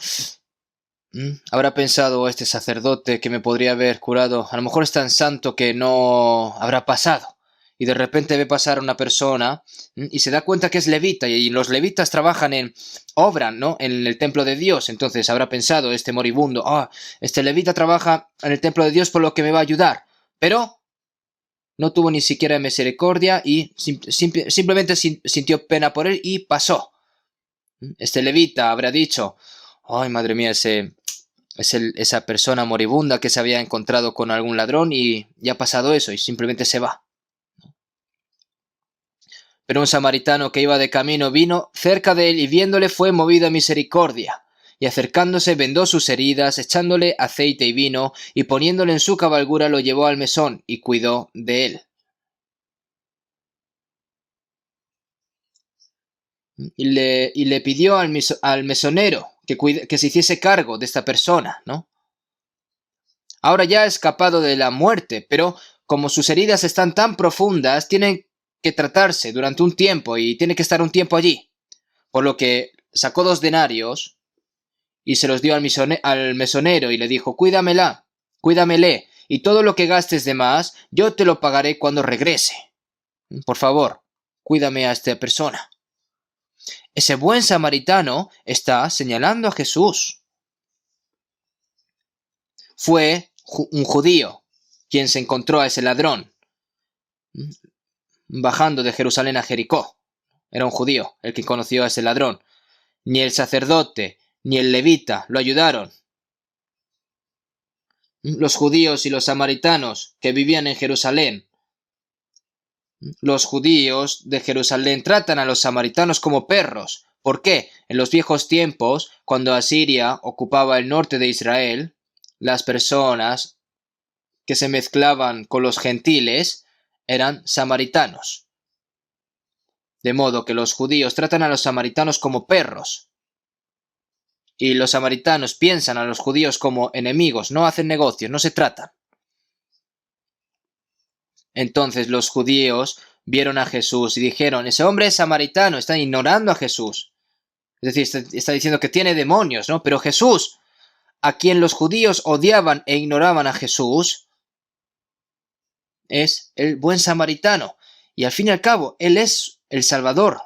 Habrá pensado este sacerdote que me podría haber curado. A lo mejor es tan santo que no habrá pasado. Y de repente ve pasar a una persona y se da cuenta que es levita. Y los levitas obran, ¿no? En el templo de Dios. Entonces habrá pensado este moribundo, este levita trabaja en el templo de Dios por lo que me va a ayudar. Pero no tuvo ni siquiera misericordia y simplemente sintió pena por él y pasó. Este levita habrá dicho, ay, madre mía, esa persona moribunda que se había encontrado con algún ladrón y ya ha pasado eso y simplemente se va. Pero un samaritano que iba de camino vino cerca de él y viéndole fue movido a misericordia. Y acercándose vendó sus heridas, echándole aceite y vino, y poniéndole en su cabalgura lo llevó al mesón y cuidó de él. Y le pidió al mesonero que se hiciese cargo de esta persona, ¿no? Ahora ya ha escapado de la muerte, pero como sus heridas están tan profundas, tienen que tratarse durante un tiempo y tiene que estar un tiempo allí. Por lo que sacó 2 denarios y se los dio al mesonero y le dijo, cuídamele, y todo lo que gastes de más, yo te lo pagaré cuando regrese. Por favor, cuídame a esta persona. Ese buen samaritano está señalando a Jesús. Fue un judío quien se encontró a ese ladrón bajando de Jerusalén a Jericó. Era un judío el que conoció a ese ladrón. Ni el sacerdote ni el levita lo ayudaron. Los judíos y los samaritanos que vivían en Jerusalén. Los judíos de Jerusalén tratan a los samaritanos como perros. ¿Por qué? En los viejos tiempos, cuando Asiria ocupaba el norte de Israel, las personas que se mezclaban con los gentiles eran samaritanos. De modo que los judíos tratan a los samaritanos como perros. Y los samaritanos piensan a los judíos como enemigos, no hacen negocios, no se tratan. Entonces los judíos vieron a Jesús y dijeron, ese hombre es samaritano, está ignorando a Jesús. Es decir, está diciendo que tiene demonios, ¿no? Pero Jesús, a quien los judíos odiaban e ignoraban a Jesús, es el buen samaritano. Y al fin y al cabo, Él es el Salvador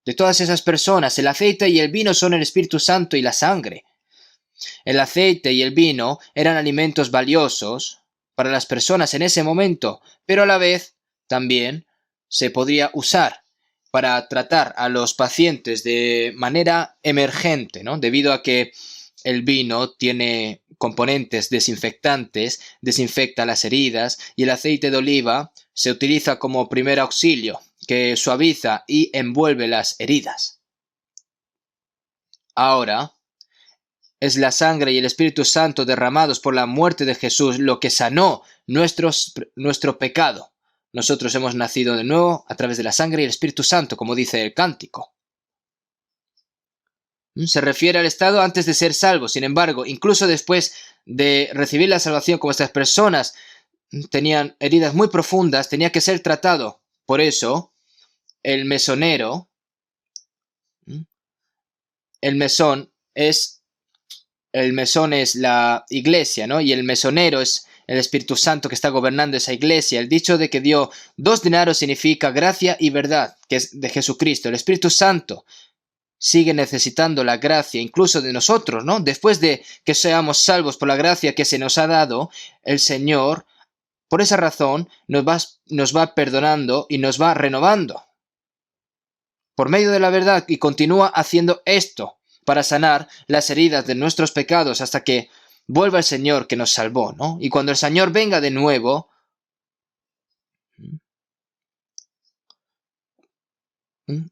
de todas esas personas. El aceite y el vino son el Espíritu Santo y la sangre. El aceite y el vino eran alimentos valiosos para las personas en ese momento, pero a la vez también se podría usar para tratar a los pacientes de manera emergente, ¿no? Debido a que el vino tiene componentes desinfectantes, desinfecta las heridas, y el aceite de oliva se utiliza como primer auxilio, que suaviza y envuelve las heridas. Ahora, es la sangre y el Espíritu Santo derramados por la muerte de Jesús lo que sanó nuestro pecado. Nosotros hemos nacido de nuevo a través de la sangre y el Espíritu Santo, como dice el cántico. Se refiere al estado antes de ser salvos. Sin embargo, incluso después de recibir la salvación, como estas personas tenían heridas muy profundas, tenía que ser tratado. Por eso, el mesonero, el mesón es la iglesia, ¿no? Y el mesonero es el Espíritu Santo que está gobernando esa iglesia. El dicho de que dio 2 denarios significa gracia y verdad, que es de Jesucristo. El Espíritu Santo sigue necesitando la gracia, incluso de nosotros, ¿no? Después de que seamos salvos por la gracia que se nos ha dado, el Señor, por esa razón, nos va perdonando y nos va renovando por medio de la verdad, y continúa haciendo esto para sanar las heridas de nuestros pecados hasta que vuelva el Señor que nos salvó, ¿no? Y cuando el Señor venga de nuevo,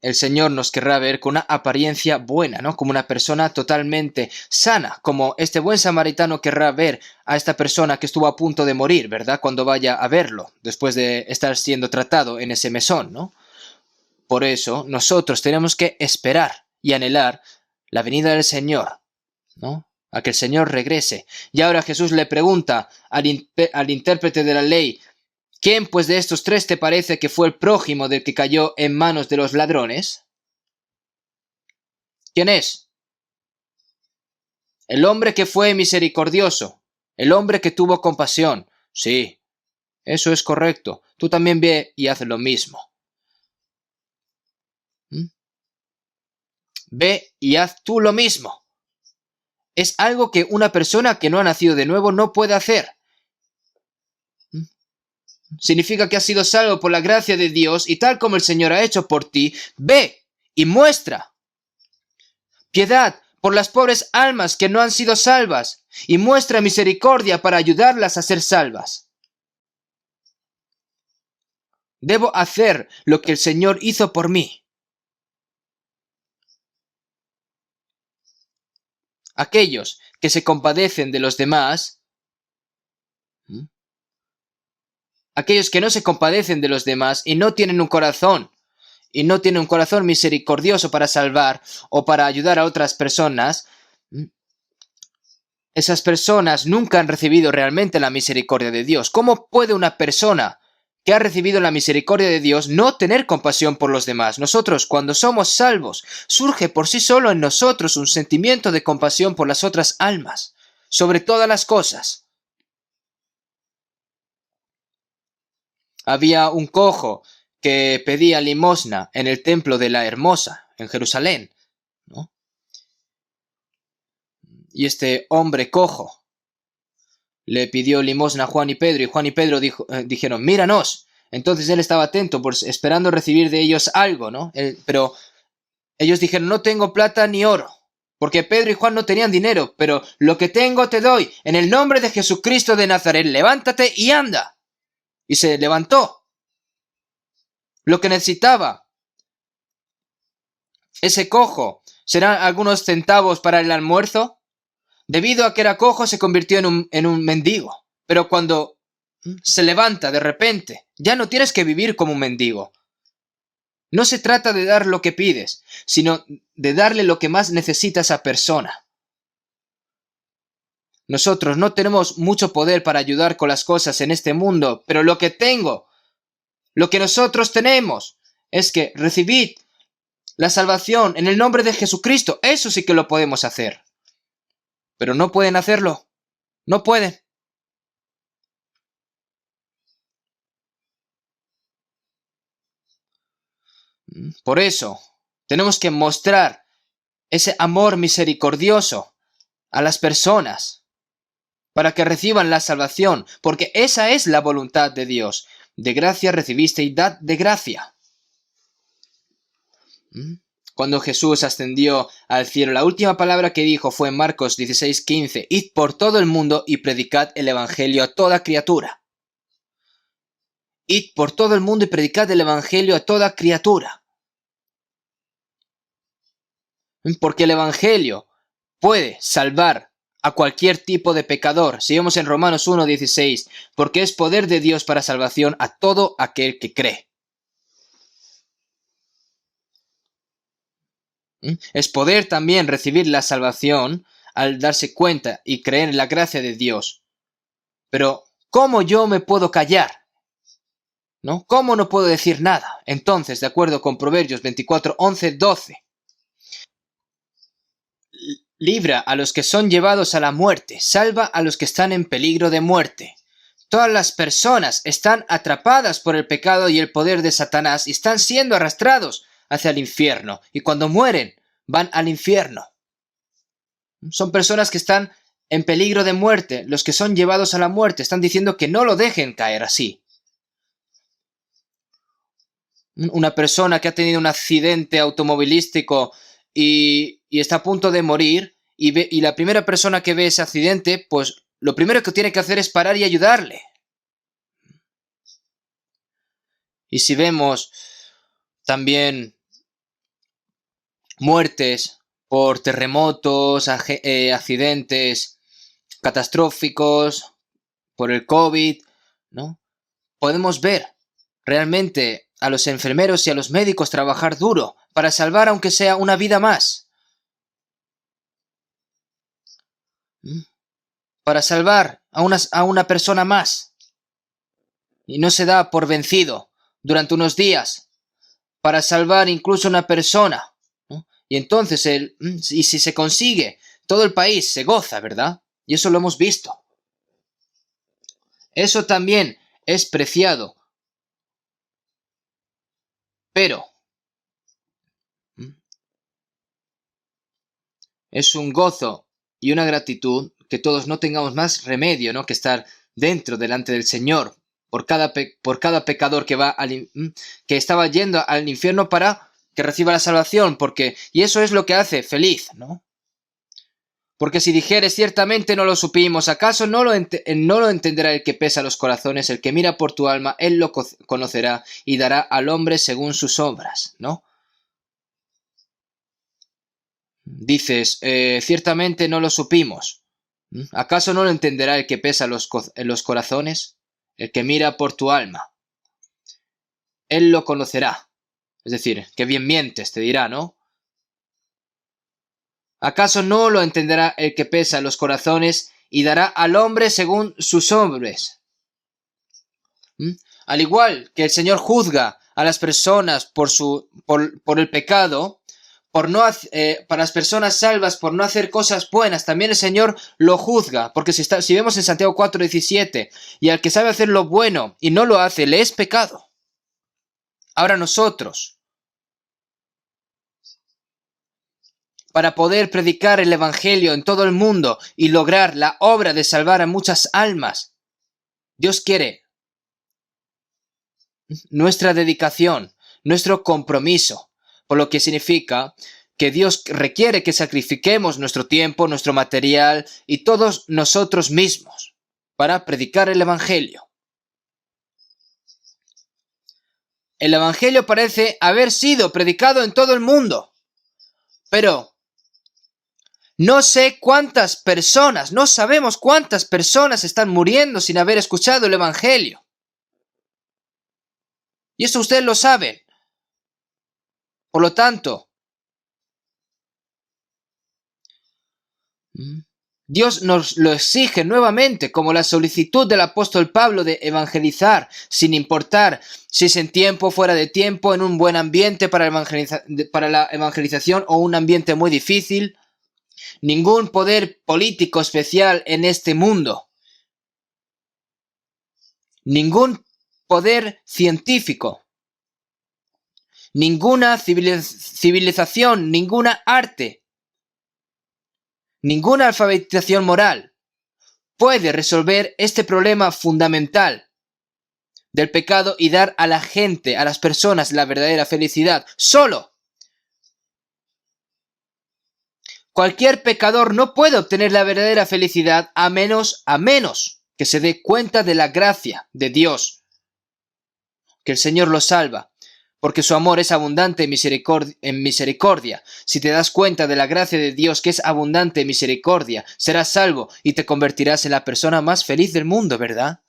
el Señor nos querrá ver con una apariencia buena, ¿no? Como una persona totalmente sana, como este buen samaritano querrá ver a esta persona que estuvo a punto de morir, ¿verdad? Cuando vaya a verlo, después de estar siendo tratado en ese mesón, ¿no? Por eso, nosotros tenemos que esperar y anhelar la venida del Señor, ¿no? A que el Señor regrese. Y ahora Jesús le pregunta al intérprete de la ley: ¿quién pues de estos tres te parece que fue el prójimo del que cayó en manos de los ladrones? ¿Quién es? El hombre que fue misericordioso, el hombre que tuvo compasión. Sí, eso es correcto. Tú también ve y haz lo mismo. ¿Mm? Ve y haz tú lo mismo. Es algo que una persona que no ha nacido de nuevo no puede hacer. ¿Mm? Significa que has sido salvo por la gracia de Dios y tal como el Señor ha hecho por ti, ve y muestra piedad por las pobres almas que no han sido salvas y muestra misericordia para ayudarlas a ser salvas. Debo hacer lo que el Señor hizo por mí. Aquellos que se compadecen de los demás, aquellos que no se compadecen de los demás y no tienen un corazón misericordioso para salvar o para ayudar a otras personas, esas personas nunca han recibido realmente la misericordia de Dios. ¿Cómo puede una persona que ha recibido la misericordia de Dios no tener compasión por los demás? Nosotros, cuando somos salvos, surge por sí solo en nosotros un sentimiento de compasión por las otras almas, sobre todas las cosas. Había un cojo que pedía limosna en el templo de la Hermosa, en Jerusalén, ¿no? Y este hombre cojo le pidió limosna a Juan y Pedro, y Juan y Pedro dijeron: míranos. Entonces él estaba atento, pues, esperando recibir de ellos algo, ¿no? Pero ellos dijeron: no tengo plata ni oro, porque Pedro y Juan no tenían dinero, pero lo que tengo te doy. En el nombre de Jesucristo de Nazaret, levántate y anda. Y se levantó. Lo que necesitaba ese cojo serán algunos centavos para el almuerzo. Debido a que era cojo, se convirtió en un mendigo. Pero cuando se levanta de repente, ya no tienes que vivir como un mendigo. No se trata de dar lo que pides, sino de darle lo que más necesita a esa persona. Nosotros no tenemos mucho poder para ayudar con las cosas en este mundo, pero lo que nosotros tenemos, es que recibid la salvación en el nombre de Jesucristo. Eso sí que lo podemos hacer. Pero no pueden hacerlo. No pueden. Por eso, tenemos que mostrar ese amor misericordioso a las personas para que reciban la salvación, porque esa es la voluntad de Dios. De gracia recibiste y dad de gracia. Cuando Jesús ascendió al cielo, la última palabra que dijo fue en Marcos 16:15: id por todo el mundo y predicad el evangelio a toda criatura. Id por todo el mundo y predicad el evangelio a toda criatura. Porque el evangelio puede salvar a cualquier tipo de pecador. Si vemos en Romanos 1:16, porque es poder de Dios para salvación a todo aquel que cree. Es poder también recibir la salvación al darse cuenta y creer en la gracia de Dios. Pero, ¿cómo yo me puedo callar? ¿No? ¿Cómo no puedo decir nada? Entonces, de acuerdo con Proverbios 24:11-12, libra a los que son llevados a la muerte, salva a los que están en peligro de muerte. Todas las personas están atrapadas por el pecado y el poder de Satanás y están siendo arrastrados hacia el infierno. Y cuando mueren, van al infierno. Son personas que están en peligro de muerte. Los que son llevados a la muerte están diciendo que no lo dejen caer así. Una persona que ha tenido un accidente automovilístico y está a punto de morir y la primera persona que ve ese accidente, pues lo primero que tiene que hacer es parar y ayudarle. Y si vemos también muertes por terremotos, accidentes catastróficos, por el COVID, ¿no? Podemos ver realmente a los enfermeros y a los médicos trabajar duro para salvar aunque sea una vida más. Para salvar a una persona más. Y no se da por vencido durante unos días para salvar incluso una persona, ¿no? Y entonces, y si se consigue, todo el país se goza, ¿verdad? Y eso lo hemos visto. Eso también es preciado. Pero es un gozo y una gratitud que todos no tengamos más remedio, ¿no?, que estar dentro delante del Señor por cada pecador que estaba yendo al infierno para que reciba la salvación, y eso es lo que hace feliz, ¿no? Porque si dijeres ciertamente no lo supimos, ¿acaso no lo entenderá el que pesa los corazones? El que mira por tu alma, él lo conocerá y dará al hombre según sus obras, ¿no? Dices, ciertamente no lo supimos. ¿Acaso no lo entenderá el que pesa los corazones? El que mira por tu alma. Él lo conocerá. Es decir, que bien mientes, te dirá, ¿no? ¿Acaso no lo entenderá el que pesa los corazones y dará al hombre según sus obras? Al igual que el Señor juzga a las personas por el pecado, para las personas salvas por no hacer cosas buenas, también el Señor lo juzga, porque si vemos en Santiago 4:17, y al que sabe hacer lo bueno y no lo hace, le es pecado. Ahora nosotros, para poder predicar el Evangelio en todo el mundo y lograr la obra de salvar a muchas almas, Dios quiere nuestra dedicación, nuestro compromiso, por lo que significa que Dios requiere que sacrifiquemos nuestro tiempo, nuestro material y todos nosotros mismos para predicar el Evangelio. El Evangelio parece haber sido predicado en todo el mundo, pero no sabemos cuántas personas están muriendo sin haber escuchado el Evangelio. Y eso ustedes lo saben. Por lo tanto, Dios nos lo exige nuevamente, como la solicitud del apóstol Pablo de evangelizar, sin importar si es en tiempo o fuera de tiempo, en un buen ambiente para la evangelización o un ambiente muy difícil. Ningún poder político especial en este mundo. Ningún poder científico. Ninguna civilización, ninguna arte. Ninguna alfabetización moral puede resolver este problema fundamental del pecado y dar a la gente, a las personas, la verdadera felicidad. Solo cualquier pecador no puede obtener la verdadera felicidad a menos que se dé cuenta de la gracia de Dios, que el Señor lo salva. Porque su amor es abundante en misericordia. Si te das cuenta de la gracia de Dios, que es abundante en misericordia, serás salvo y te convertirás en la persona más feliz del mundo, ¿verdad?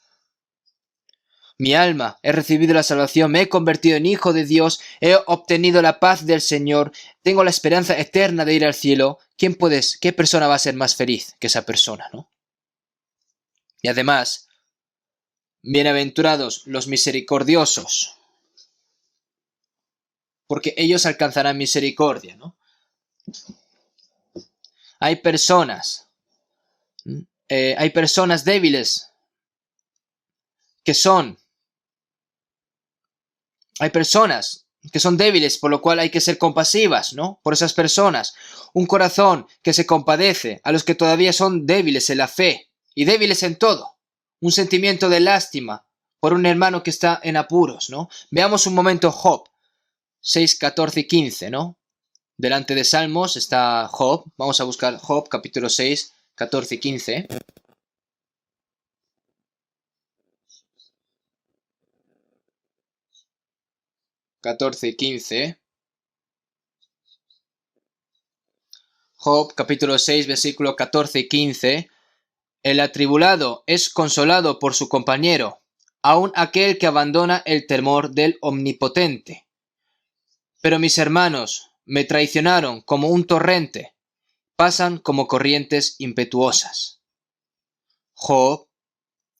Mi alma, he recibido la salvación, me he convertido en hijo de Dios, he obtenido la paz del Señor, tengo la esperanza eterna de ir al cielo. ¿Qué persona va a ser más feliz que esa persona, no? Y además, bienaventurados los misericordiosos, porque ellos alcanzarán misericordia, ¿no? Hay personas débiles hay personas que son débiles, por lo cual hay que ser compasivas, ¿no? Por esas personas. Un corazón que se compadece a los que todavía son débiles en la fe y débiles en todo. Un sentimiento de lástima por un hermano que está en apuros, ¿no? Veamos un momento Job 6, 14 y 15, ¿no? delante de Salmos está Job. Vamos a buscar Job, capítulo 6, 14 y 15. 14 y 15. Job, capítulo 6, versículo 14 y 15. El atribulado es consolado por su compañero, aun aquel que abandona el temor del Omnipotente. Pero mis hermanos me traicionaron como un torrente, pasan como corrientes impetuosas. Job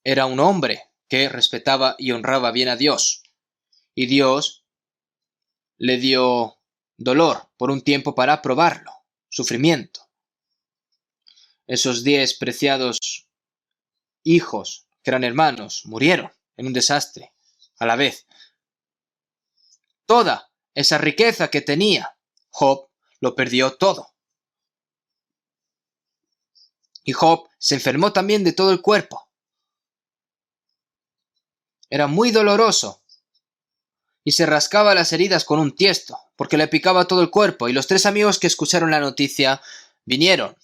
era un hombre que respetaba y honraba bien a Dios, y Dios le dio dolor por un tiempo para probarlo, sufrimiento. Esos 10 preciados hijos, que eran hermanos, murieron en un desastre a la vez. Toda esa riqueza que tenía, Job lo perdió todo. Y Job se enfermó también de todo el cuerpo. Era muy doloroso y se rascaba las heridas con un tiesto, porque le picaba todo el cuerpo, y los 3 amigos que escucharon la noticia vinieron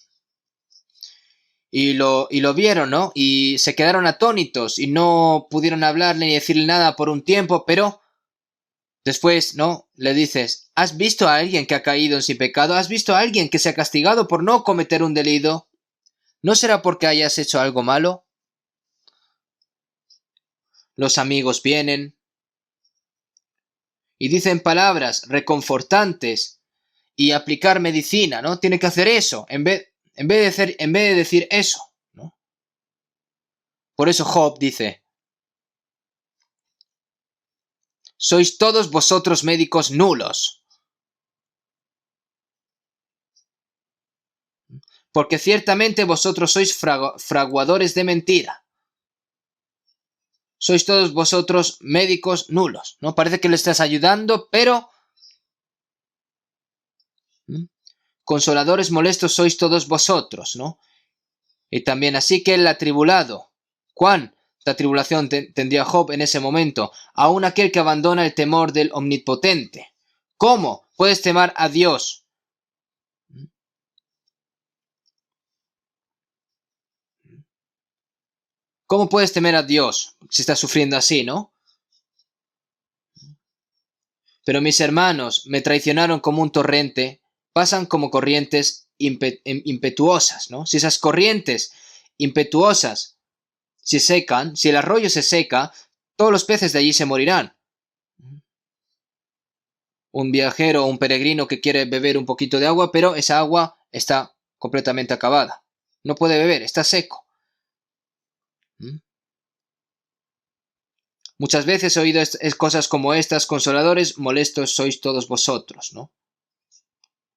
y lo vieron, ¿no? Y se quedaron atónitos y no pudieron hablarle ni decirle nada por un tiempo, pero después, ¿no? Le dices, ¿has visto a alguien que ha caído en sin pecado? ¿Has visto a alguien que se ha castigado por no cometer un delito? ¿No será porque hayas hecho algo malo? Los amigos vienen y dicen palabras reconfortantes y aplicar medicina, ¿no? Tiene que hacer eso en vez de decir eso, ¿no? Por eso Job dice, sois todos vosotros médicos nulos, porque ciertamente vosotros sois fraguadores de mentira. Sois todos vosotros médicos nulos, ¿no? Parece que le estás ayudando, pero consoladores molestos sois todos vosotros, ¿no? Y también así que el atribulado. ¿Cuánta tribulación tendría Job en ese momento? Aún aquel que abandona el temor del Omnipotente. ¿Cómo puedes temar a Dios? ¿Cómo puedes temer a Dios si estás sufriendo así, no? Pero mis hermanos me traicionaron como un torrente, pasan como corrientes impetuosas, ¿no? Si esas corrientes impetuosas se secan, si el arroyo se seca, todos los peces de allí se morirán. Un viajero o un peregrino que quiere beber un poquito de agua, pero esa agua está completamente acabada. No puede beber, está seco. Muchas veces he oído cosas como estas, consoladores, molestos sois todos vosotros, ¿no?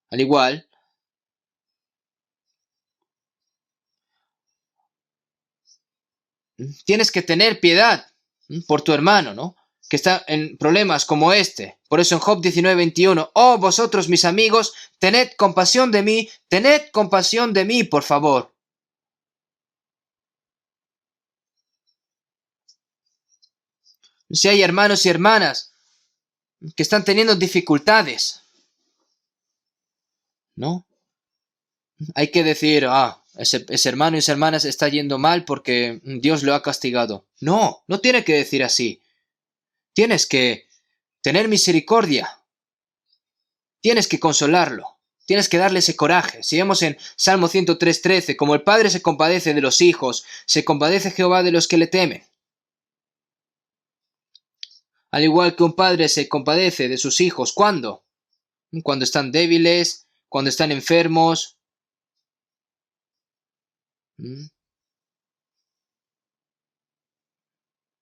Al igual, tienes que tener piedad por tu hermano, ¿no? Que está en problemas como este. Por eso en Job 19:21, oh vosotros mis amigos, tened compasión de mí, por favor. Si hay hermanos y hermanas que están teniendo dificultades, ¿no? Hay que decir, ese hermano y esa hermana se está yendo mal porque Dios lo ha castigado. No, no tiene que decir así. Tienes que tener misericordia. Tienes que consolarlo. Tienes que darle ese coraje. Si vemos en Salmo 103:13, como el Padre se compadece de los hijos, se compadece Jehová de los que le temen. Al igual que un padre se compadece de sus hijos, ¿cuándo? Cuando están débiles, cuando están enfermos.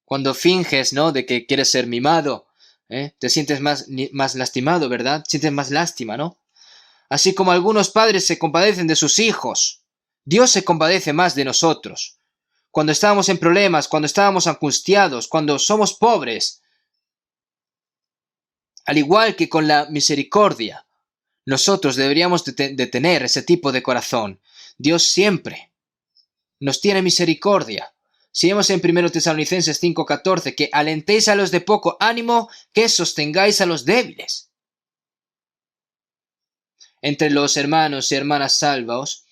Cuando finges, ¿no? De que quieres ser mimado, te sientes más lastimado, ¿verdad? Sientes más lástima, ¿no? Así como algunos padres se compadecen de sus hijos, Dios se compadece más de nosotros. Cuando estábamos en problemas, cuando estábamos angustiados, cuando somos pobres, al igual que con la misericordia, nosotros deberíamos de tener ese tipo de corazón. Dios siempre nos tiene misericordia. Si vemos en 1 Tesalonicenses 5:14, que alentéis a los de poco ánimo, que sostengáis a los débiles. Entre los hermanos y hermanas salvos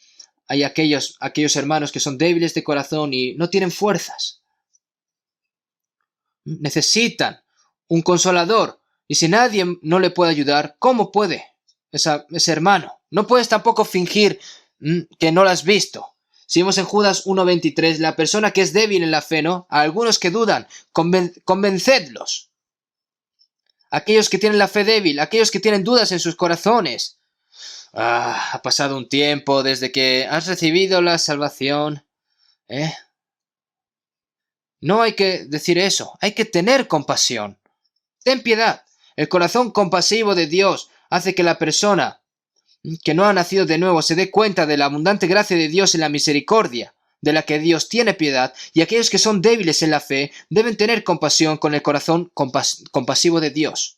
hay aquellos hermanos que son débiles de corazón y no tienen fuerzas. Necesitan un consolador. Y si nadie no le puede ayudar, ¿cómo puede ese hermano? No puedes tampoco fingir que no lo has visto. Si vemos en Judas 1:23, la persona que es débil en la fe, ¿no? A algunos que dudan, convencedlos. Aquellos que tienen la fe débil, aquellos que tienen dudas en sus corazones. Ha pasado un tiempo desde que has recibido la salvación. No hay que decir eso, hay que tener compasión. Ten piedad. El corazón compasivo de Dios hace que la persona que no ha nacido de nuevo se dé cuenta de la abundante gracia de Dios en la misericordia, de la que Dios tiene piedad, y aquellos que son débiles en la fe deben tener compasión con el corazón compasivo de Dios.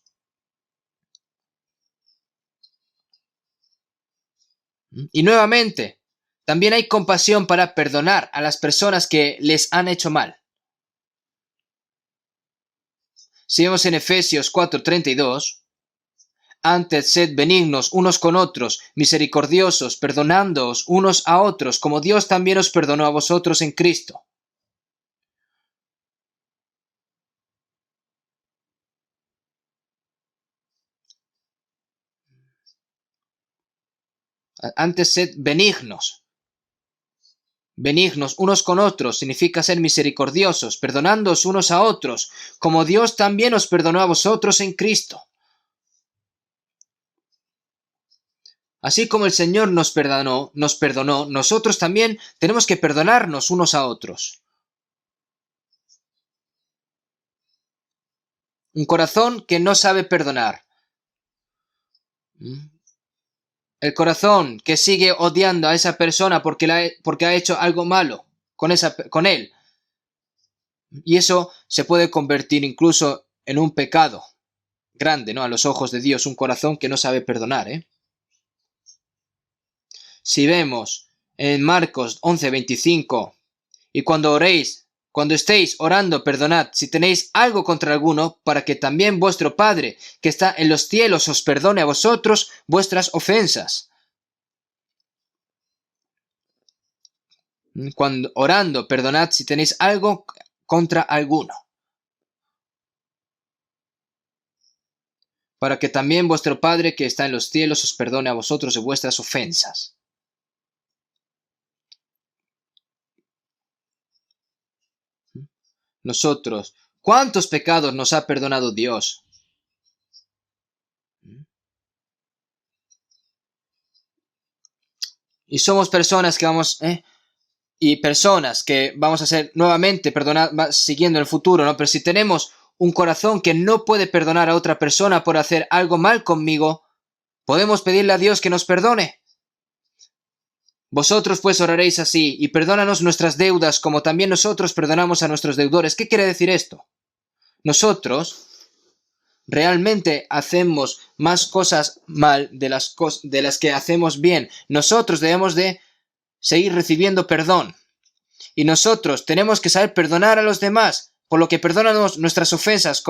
Y nuevamente, también hay compasión para perdonar a las personas que les han hecho mal. Si vemos en Efesios 4:32, antes sed benignos unos con otros, misericordiosos, perdonándoos unos a otros, como Dios también os perdonó a vosotros en Cristo. Antes sed benignos. Benignos unos con otros significa ser misericordiosos, perdonándoos unos a otros, como Dios también os perdonó a vosotros en Cristo. Así como el Señor nos perdonó, nosotros también tenemos que perdonarnos unos a otros. Un corazón que no sabe perdonar. El corazón que sigue odiando a esa persona porque ha hecho algo malo con él. Y eso se puede convertir incluso en un pecado grande, ¿no? A los ojos de Dios, un corazón que no sabe perdonar, Si vemos en Marcos 11:25, y cuando estéis orando, perdonad si tenéis algo contra alguno, para que también vuestro Padre, que está en los cielos, os perdone a vosotros vuestras ofensas. Cuando orando, perdonad si tenéis algo contra alguno, para que también vuestro Padre, que está en los cielos, os perdone a vosotros de vuestras ofensas. Nosotros, ¿cuántos pecados nos ha perdonado Dios? Y somos personas que vamos a ser nuevamente perdonadas siguiendo el futuro, ¿no? Pero si tenemos un corazón que no puede perdonar a otra persona por hacer algo mal conmigo, podemos pedirle a Dios que nos perdone. Vosotros pues oraréis así, y perdónanos nuestras deudas como también nosotros perdonamos a nuestros deudores. ¿Qué quiere decir esto? Nosotros realmente hacemos más cosas mal de las que hacemos bien. Nosotros debemos de seguir recibiendo perdón. Y nosotros tenemos que saber perdonar a los demás, por lo que perdónanos nuestras ofensas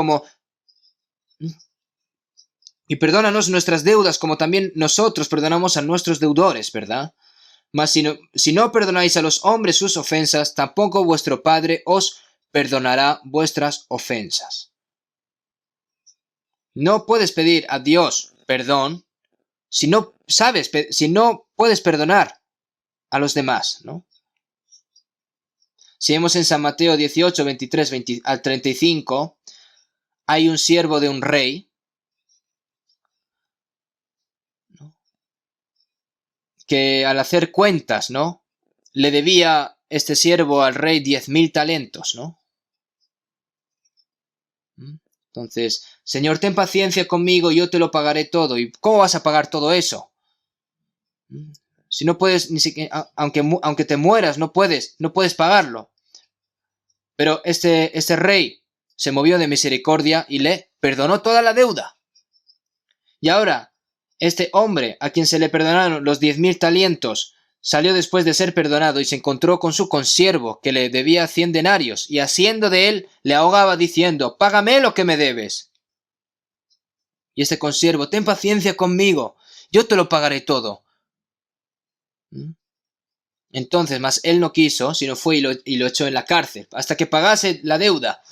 y perdónanos nuestras deudas como también nosotros perdonamos a nuestros deudores, ¿verdad? Mas si no perdonáis a los hombres sus ofensas, tampoco vuestro Padre os perdonará vuestras ofensas. No puedes pedir a Dios perdón si no puedes perdonar a los demás, ¿no? Si vemos en San Mateo 18, 23 al 35, hay un siervo de un rey, ¿no?, que al hacer cuentas, ¿no?, le debía este siervo al rey 10,000 talentos, ¿no? Entonces, Señor, ten paciencia conmigo, yo te lo pagaré todo. ¿Y cómo vas a pagar todo eso? Si no puedes, ni siquiera, aunque te mueras, no puedes pagarlo. Pero este rey se movió de misericordia y le perdonó toda la deuda. Y ahora, este hombre a quien se le perdonaron los 10,000 talentos, salió después de ser perdonado y se encontró con su consiervo que le debía 100 denarios y haciendo de él le ahogaba diciendo: págame lo que me debes. Y este consiervo: ten paciencia conmigo yo te lo pagaré todo. ¿Mm? Entonces, mas él no quiso, sino fue y lo echó en la cárcel, hasta que pagase la deuda.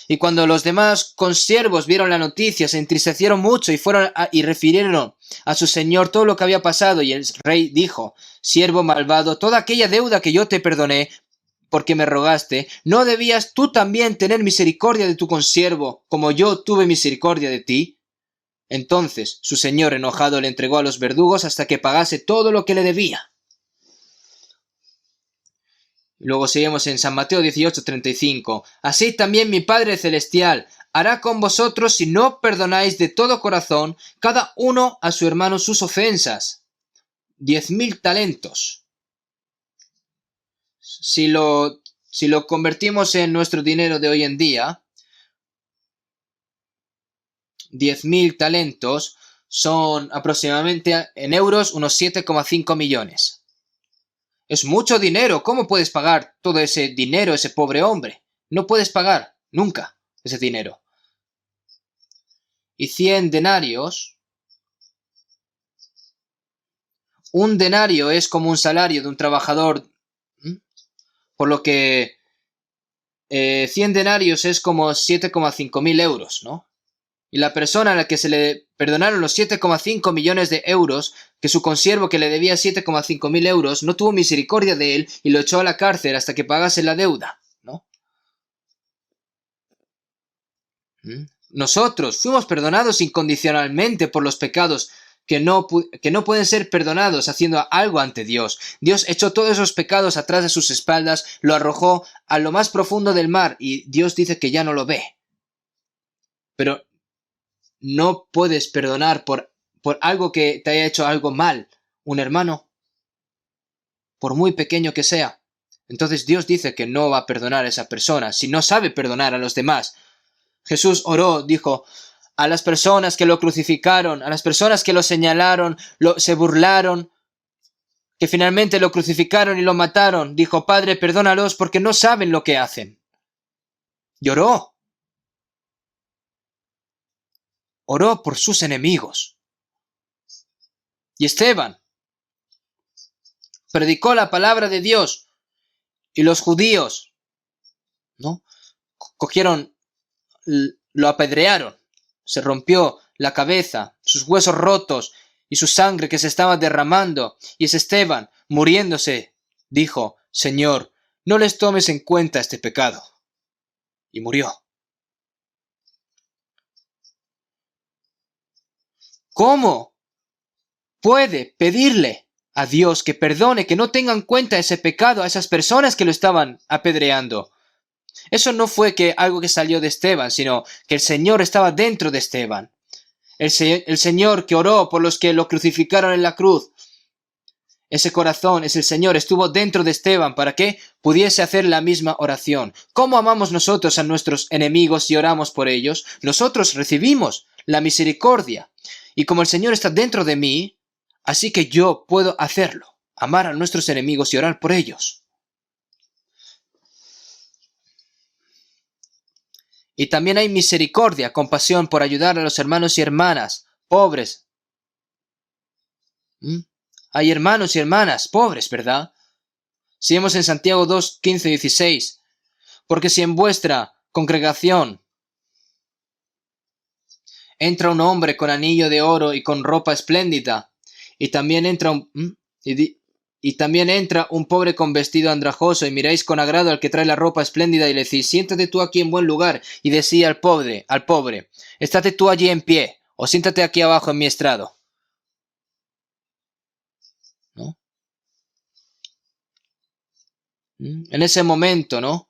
Y cuando los demás consiervos vieron la noticia, se entristecieron mucho y y refirieron a su señor todo lo que había pasado. Y el rey dijo: siervo malvado, toda aquella deuda que yo te perdoné, porque me rogaste, ¿no debías tú también tener misericordia de tu consiervo, como yo tuve misericordia de ti? Entonces su señor enojado le entregó a los verdugos hasta que pagase todo lo que le debía. Luego seguimos en San Mateo 18:35. Así también mi Padre Celestial hará con vosotros si no perdonáis de todo corazón cada uno a su hermano sus ofensas. 10.000 talentos. Si lo convertimos en nuestro dinero de hoy en día, 10.000 talentos son aproximadamente en euros unos 7,5 millones. Es mucho dinero. ¿Cómo puedes pagar todo ese dinero a ese pobre hombre? No puedes pagar nunca ese dinero. Y 100 denarios. Un denario es como un salario de un trabajador. Por lo que 100 denarios es como 7,5 mil euros, ¿no? Y la persona a la que se le perdonaron los 7,5 millones de euros, que su consiervo que le debía 7,5 mil euros, no tuvo misericordia de él y lo echó a la cárcel hasta que pagase la deuda, ¿no? Nosotros fuimos perdonados incondicionalmente por los pecados que no pueden ser perdonados haciendo algo ante Dios. Dios echó todos esos pecados atrás de sus espaldas, lo arrojó a lo más profundo del mar y Dios dice que ya no lo ve. Pero no puedes perdonar por algo que te haya hecho algo mal un hermano, por muy pequeño que sea. Entonces Dios dice que no va a perdonar a esa persona si no sabe perdonar a los demás. Jesús oró, dijo, a las personas que lo crucificaron, a las personas que lo señalaron, se burlaron, que finalmente lo crucificaron y lo mataron. Dijo: Padre, perdónalos porque no saben lo que hacen. Lloró. Oró por sus enemigos. Y Esteban predicó la palabra de Dios y los judíos, ¿no? Cogieron, lo apedrearon, se rompió la cabeza, sus huesos rotos y su sangre que se estaba derramando, y es Esteban, muriéndose, dijo: Señor, no les tomes en cuenta este pecado. Y murió. ¿Cómo puede pedirle a Dios que perdone, que no tenga en cuenta ese pecado a esas personas que lo estaban apedreando? Eso no fue algo que salió de Esteban, sino que el Señor estaba dentro de Esteban. El Señor que oró por los que lo crucificaron en la cruz. Ese corazón, ese Señor, estuvo dentro de Esteban para que pudiese hacer la misma oración. ¿Cómo amamos nosotros a nuestros enemigos y oramos por ellos? Nosotros recibimos la misericordia. Y como el Señor está dentro de mí, así que yo puedo hacerlo. Amar a nuestros enemigos y orar por ellos. Y también hay misericordia, compasión por ayudar a los hermanos y hermanas pobres. Hay hermanos y hermanas pobres, ¿verdad? Seguimos en Santiago 2, 15 y 16. Porque si en vuestra congregación entra un hombre con anillo de oro y con ropa espléndida, y también entra un pobre con vestido andrajoso, y miráis con agrado al que trae la ropa espléndida y le decís: siéntate tú aquí en buen lugar, y decís al pobre, estate tú allí en pie, o siéntate aquí abajo en mi estrado. ¿No? En ese momento, ¿no?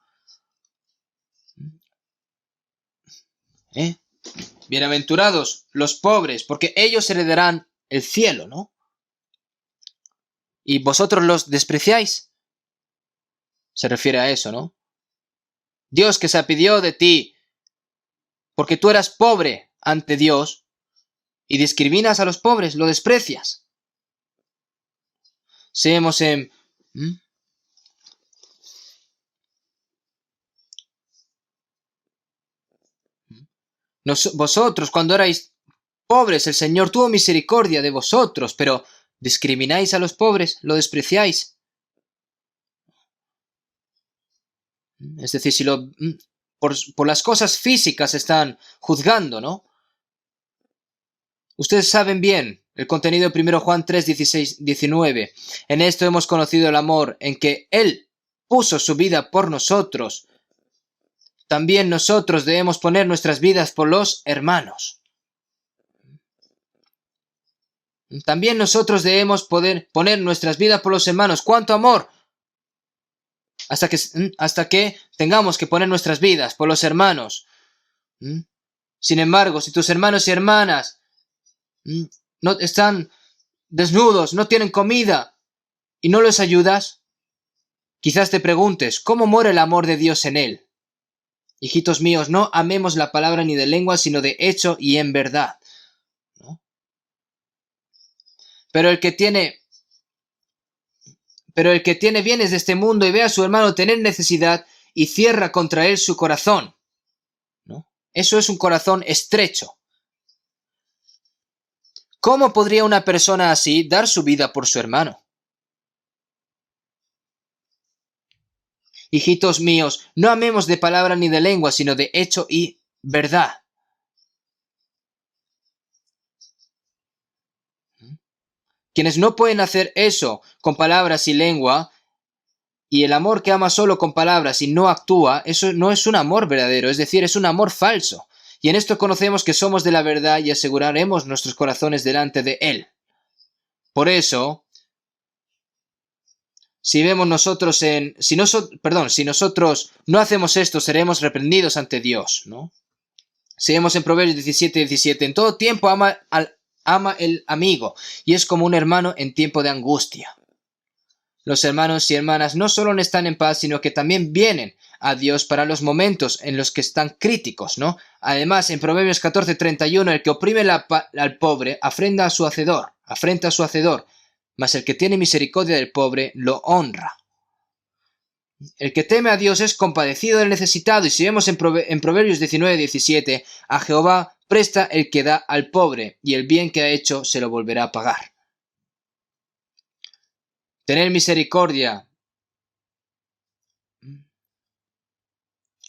Bienaventurados los pobres, porque ellos heredarán el cielo, ¿no? ¿Y vosotros los despreciáis? Se refiere a eso, ¿no? Dios, que se apiadió de ti porque tú eras pobre ante Dios y discriminas a los pobres, lo desprecias. Seamos en... Vosotros, cuando erais pobres el Señor tuvo misericordia de vosotros, pero discrimináis a los pobres, lo despreciáis. Es decir, si por las cosas físicas están juzgando, ¿no? Ustedes saben bien el contenido de 1 Juan 3, 16, 19. En esto hemos conocido el amor, en que Él puso su vida por nosotros. También nosotros debemos poner nuestras vidas por los hermanos. También nosotros debemos poder poner nuestras vidas por los hermanos. ¿Cuánto amor? Hasta que tengamos que poner nuestras vidas por los hermanos. Sin embargo, si tus hermanos y hermanas no están desnudos, no tienen comida y no los ayudas, quizás te preguntes, ¿cómo mora el amor de Dios en él? Hijitos míos, no amemos la palabra ni de lengua, sino de hecho y en verdad, ¿no? Pero el que tiene bienes de este mundo y ve a su hermano tener necesidad y cierra contra él su corazón, ¿no? Eso es un corazón estrecho. ¿Cómo podría una persona así dar su vida por su hermano? Hijitos míos, no amemos de palabra ni de lengua, sino de hecho y verdad. Quienes no pueden hacer eso con palabras y lengua, y el amor que ama solo con palabras y no actúa, eso no es un amor verdadero, es decir, es un amor falso. Y en esto conocemos que somos de la verdad y aseguraremos nuestros corazones delante de Él. Por eso, si nosotros no hacemos esto, seremos reprendidos ante Dios, ¿no? Si vemos en Proverbios 17, en todo tiempo ama el amigo, y es como un hermano en tiempo de angustia. Los hermanos y hermanas no solo no están en paz, sino que también vienen a Dios para los momentos en los que están críticos, ¿no? Además, en Proverbios 14:31, el que oprime al pobre afrenta a su hacedor, mas el que tiene misericordia del pobre lo honra. El que teme a Dios es compadecido del necesitado, y si vemos en Proverbios 19:17, a Jehová presta el que da al pobre, y el bien que ha hecho se lo volverá a pagar. Tener misericordia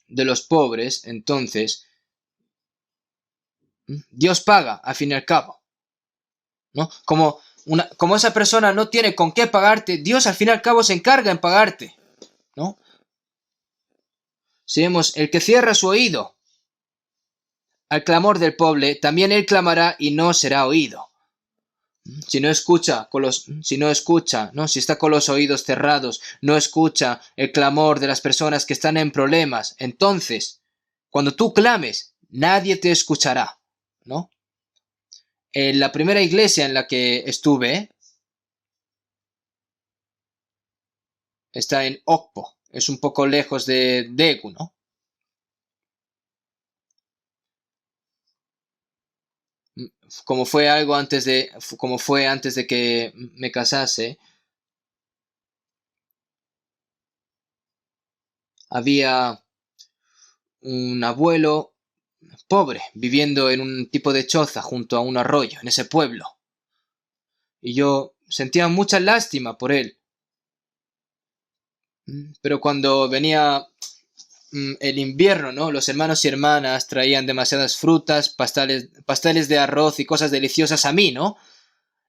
de los pobres, entonces, Dios paga, al fin y al cabo, ¿no? Como esa persona no tiene con qué pagarte, Dios al fin y al cabo se encarga en pagarte, ¿no? Si vemos, el que cierra su oído al clamor del pobre, también él clamará y no será oído. Si está con los oídos cerrados, no escucha el clamor de las personas que están en problemas, entonces, cuando tú clames, nadie te escuchará, ¿no? En la primera iglesia en la que estuve, está en Okpo, es un poco lejos de Daegu, ¿no? Como fue antes de que me casase, había un abuelo pobre viviendo en un tipo de choza junto a un arroyo en ese pueblo. Y yo sentía mucha lástima por él. Pero cuando venía el invierno, ¿no? Los hermanos y hermanas traían demasiadas frutas, pasteles de arroz y cosas deliciosas a mí, ¿no?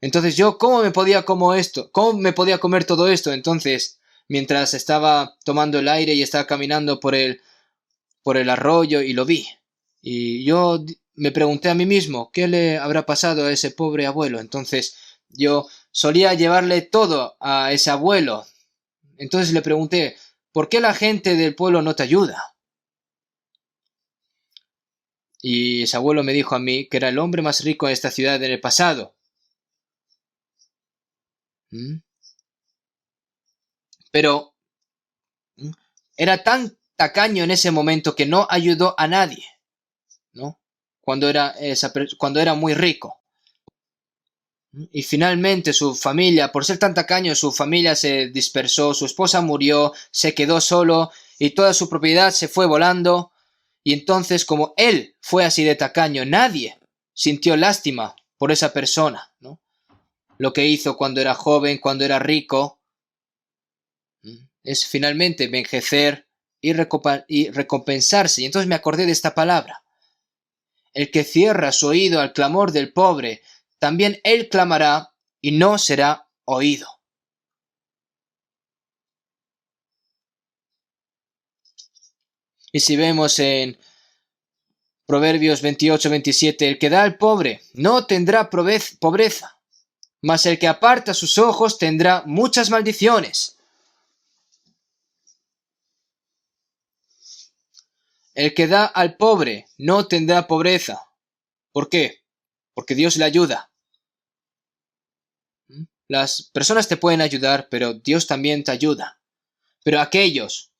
Entonces yo, ¿cómo me podía comer todo esto? Entonces, mientras estaba tomando el aire y estaba caminando por el arroyo y lo vi. Y yo me pregunté a mí mismo, ¿qué le habrá pasado a ese pobre abuelo? Entonces yo solía llevarle todo a ese abuelo. Entonces le pregunté, ¿por qué la gente del pueblo no te ayuda? Y ese abuelo me dijo a mí que era el hombre más rico de esta ciudad en el pasado. Pero era tan tacaño en ese momento que no ayudó a nadie, ¿no? Cuando era muy rico. Y finalmente su familia, por ser tan tacaño, su familia se dispersó, su esposa murió, se quedó solo y toda su propiedad se fue volando. Y entonces, como él fue así de tacaño, nadie sintió lástima por esa persona, ¿no? Lo que hizo cuando era joven, cuando era rico, es finalmente envejecer y recompensarse. Y entonces me acordé de esta palabra. El que cierra su oído al clamor del pobre, también él clamará y no será oído. Y si vemos en Proverbios 28-27, el que da al pobre no tendrá pobreza, mas el que aparta sus ojos tendrá muchas maldiciones. El que da al pobre no tendrá pobreza. ¿Por qué? Porque Dios le ayuda. Las personas te pueden ayudar, pero Dios también te ayuda. Pero aquellos,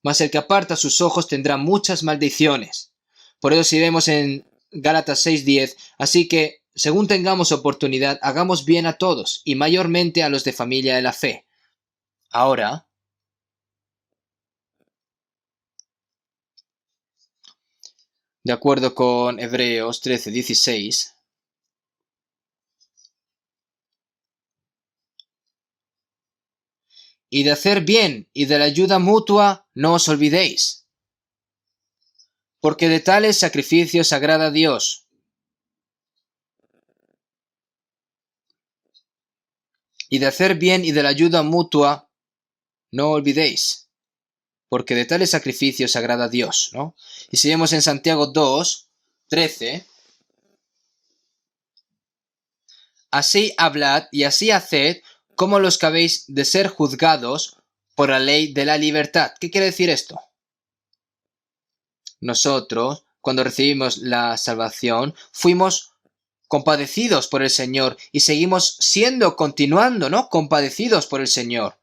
mas el que aparta sus ojos tendrá muchas maldiciones. Por eso si vemos en Gálatas 6:10, así que, según tengamos oportunidad, hagamos bien a todos, y mayormente a los de familia de la fe. Ahora, de acuerdo con Hebreos 13:16, y de hacer bien y de la ayuda mutua no os olvidéis, porque de tales sacrificios agrada a Dios. Y de hacer bien y de la ayuda mutua no olvidéis, porque de tales sacrificios agrada a Dios, ¿no? Y si vemos en Santiago 2:13, así hablad y así haced como los que habéis de ser juzgados por la ley de la libertad. ¿Qué quiere decir esto? Nosotros, cuando recibimos la salvación, fuimos compadecidos por el Señor y seguimos continuando, ¿no? Compadecidos por el Señor.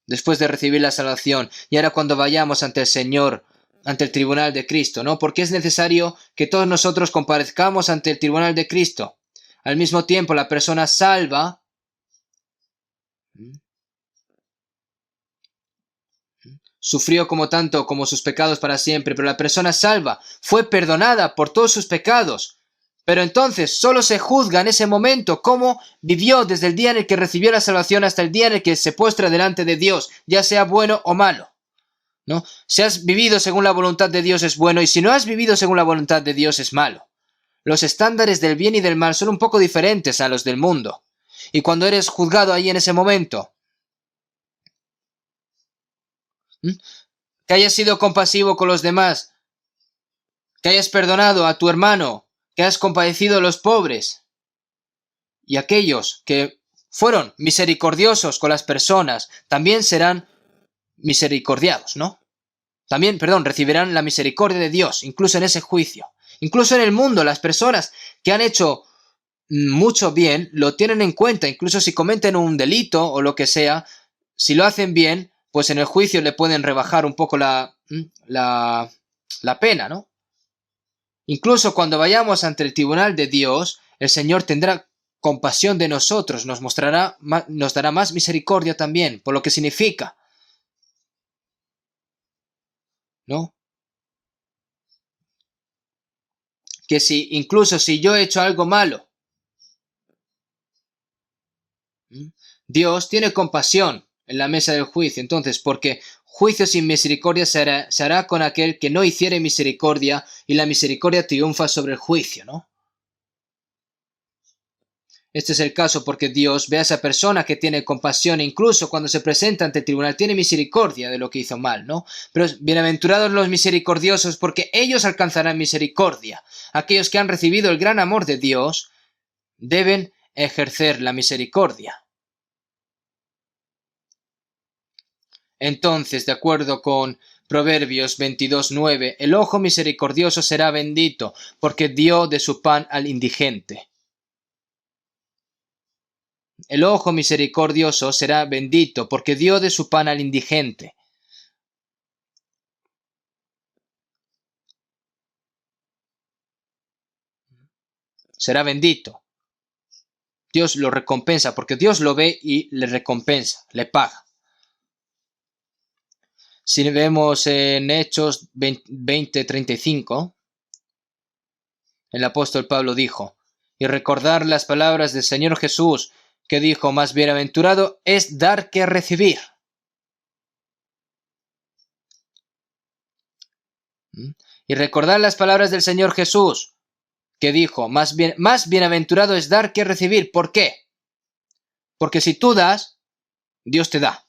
Después de recibir la salvación, y ahora cuando vayamos ante el Señor, ante el tribunal de Cristo, ¿no? Porque es necesario que todos nosotros comparezcamos ante el tribunal de Cristo. Al mismo tiempo, la persona salva sufrió como tanto como sus pecados para siempre, pero la persona salva fue perdonada por todos sus pecados. Pero entonces solo se juzga en ese momento cómo vivió desde el día en el que recibió la salvación hasta el día en el que se postra delante de Dios, ya sea bueno o malo, ¿no? Si has vivido según la voluntad de Dios es bueno, y si no has vivido según la voluntad de Dios es malo. Los estándares del bien y del mal son un poco diferentes a los del mundo. Y cuando eres juzgado ahí en ese momento, que hayas sido compasivo con los demás, que hayas perdonado a tu hermano, que hayas compadecido a los pobres, y aquellos que fueron misericordiosos con las personas, también serán misericordiados, ¿no? También, recibirán la misericordia de Dios, incluso en ese juicio. Incluso en el mundo, las personas que han hecho mucho bien lo tienen en cuenta, incluso si cometen un delito o lo que sea, si lo hacen bien, pues en el juicio le pueden rebajar un poco la pena, ¿no? Incluso cuando vayamos ante el tribunal de Dios, el Señor tendrá compasión de nosotros, nos dará más misericordia también, por lo que significa, ¿no? Que incluso si yo he hecho algo malo, Dios tiene compasión en la mesa del juicio. Entonces, porque juicio sin misericordia se hará con aquel que no hiciere misericordia, y la misericordia triunfa sobre el juicio, ¿no? Este es el caso porque Dios ve a esa persona que tiene compasión, e incluso cuando se presenta ante el tribunal tiene misericordia de lo que hizo mal, ¿no? Pero bienaventurados los misericordiosos, porque ellos alcanzarán misericordia. Aquellos que han recibido el gran amor de Dios deben ejercer la misericordia. Entonces, de acuerdo con Proverbios 22:9, el ojo misericordioso será bendito, porque dio de su pan al indigente. El ojo misericordioso será bendito, porque dio de su pan al indigente. Será bendito. Dios lo recompensa, porque Dios lo ve y le recompensa, le paga. Si vemos en Hechos 20:35, El apóstol Pablo dijo, y recordar las palabras del Señor Jesús, que dijo, más bienaventurado es dar que recibir. Y recordar las palabras del Señor Jesús, que dijo, más bienaventurado es dar que recibir. ¿Por qué? Porque si tú das, Dios te da.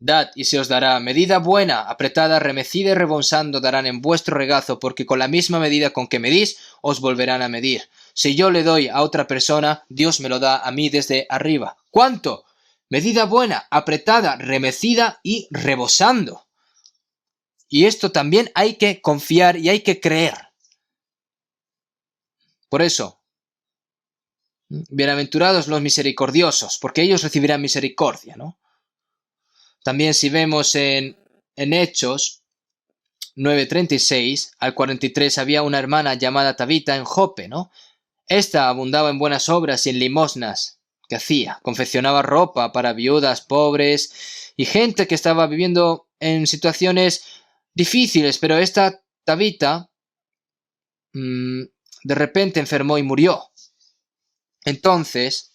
Dad y se os dará, medida buena, apretada, remecida y rebosando darán en vuestro regazo, porque con la misma medida con que medís, os volverán a medir. Si yo le doy a otra persona, Dios me lo da a mí desde arriba. ¿Cuánto? Medida buena, apretada, remecida y rebosando. Y esto también hay que confiar y hay que creer. Por eso, bienaventurados los misericordiosos, porque ellos recibirán misericordia, ¿no? También si vemos en Hechos 9:36 al 43 había una hermana llamada Tabita en Jope, ¿no? Esta abundaba en buenas obras y en limosnas que hacía. Confeccionaba ropa para viudas, pobres y gente que estaba viviendo en situaciones difíciles, pero esta Tabita de repente enfermó y murió. Entonces,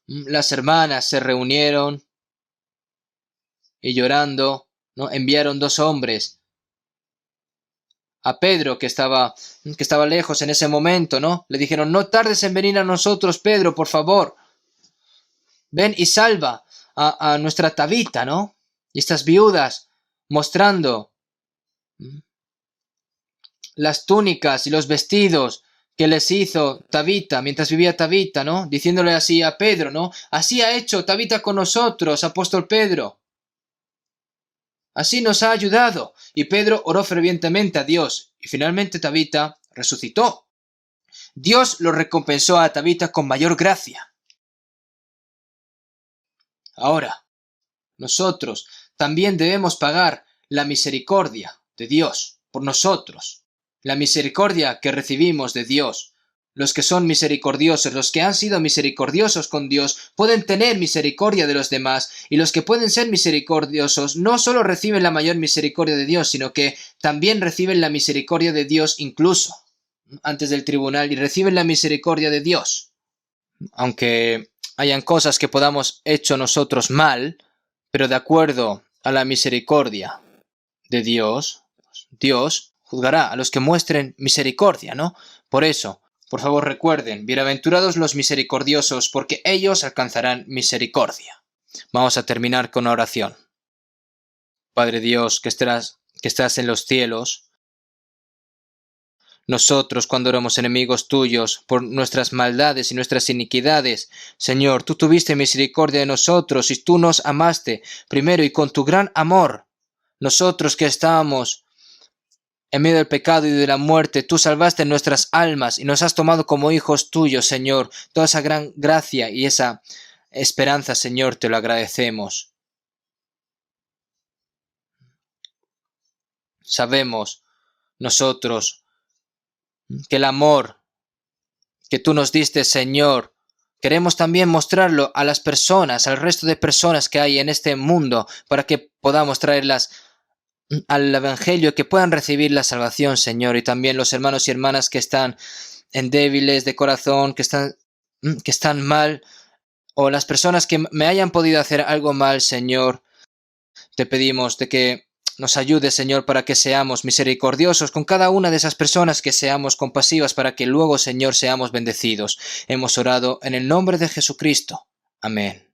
las hermanas se reunieron y llorando, ¿no? Enviaron 2 hombres a Pedro, que estaba lejos en ese momento, ¿no? Le dijeron, no tardes en venir a nosotros, Pedro, por favor. Ven y salva a nuestra Tabita, ¿no? Y estas viudas mostrando las túnicas y los vestidos que les hizo Tabita mientras vivía Tabita, ¿no? Diciéndole así a Pedro, ¿no? Así ha hecho Tabita con nosotros, apóstol Pedro. Así nos ha ayudado. Y Pedro oró fervientemente a Dios. Y finalmente Tabita resucitó. Dios lo recompensó a Tabita con mayor gracia. Ahora, nosotros también debemos pagar la misericordia de Dios por nosotros. La misericordia que recibimos de Dios. Los que son misericordiosos, los que han sido misericordiosos con Dios, pueden tener misericordia de los demás, y los que pueden ser misericordiosos no solo reciben la mayor misericordia de Dios, sino que también reciben la misericordia de Dios incluso antes del tribunal, y reciben la misericordia de Dios. Aunque hayan cosas que podamos hecho nosotros mal, pero de acuerdo a la misericordia de Dios, Dios juzgará a los que muestren misericordia, ¿no? Por eso, por favor recuerden, bienaventurados los misericordiosos, porque ellos alcanzarán misericordia. Vamos a terminar con una oración. Padre Dios, que estás en los cielos, nosotros cuando éramos enemigos tuyos por nuestras maldades y nuestras iniquidades, Señor, tú tuviste misericordia de nosotros y tú nos amaste primero, y con tu gran amor, nosotros que estábamos en medio del pecado y de la muerte, tú salvaste nuestras almas y nos has tomado como hijos tuyos, Señor. Toda esa gran gracia y esa esperanza, Señor, te lo agradecemos. Sabemos nosotros que el amor que tú nos diste, Señor, queremos también mostrarlo a las personas, al resto de personas que hay en este mundo, para que podamos traerlas al Evangelio, que puedan recibir la salvación, Señor, y también los hermanos y hermanas que están débiles de corazón, que están mal, o las personas que me hayan podido hacer algo mal, Señor. Te pedimos de que nos ayudes, Señor, para que seamos misericordiosos con cada una de esas personas, que seamos compasivas, para que luego, Señor, seamos bendecidos. Hemos orado en el nombre de Jesucristo. Amén.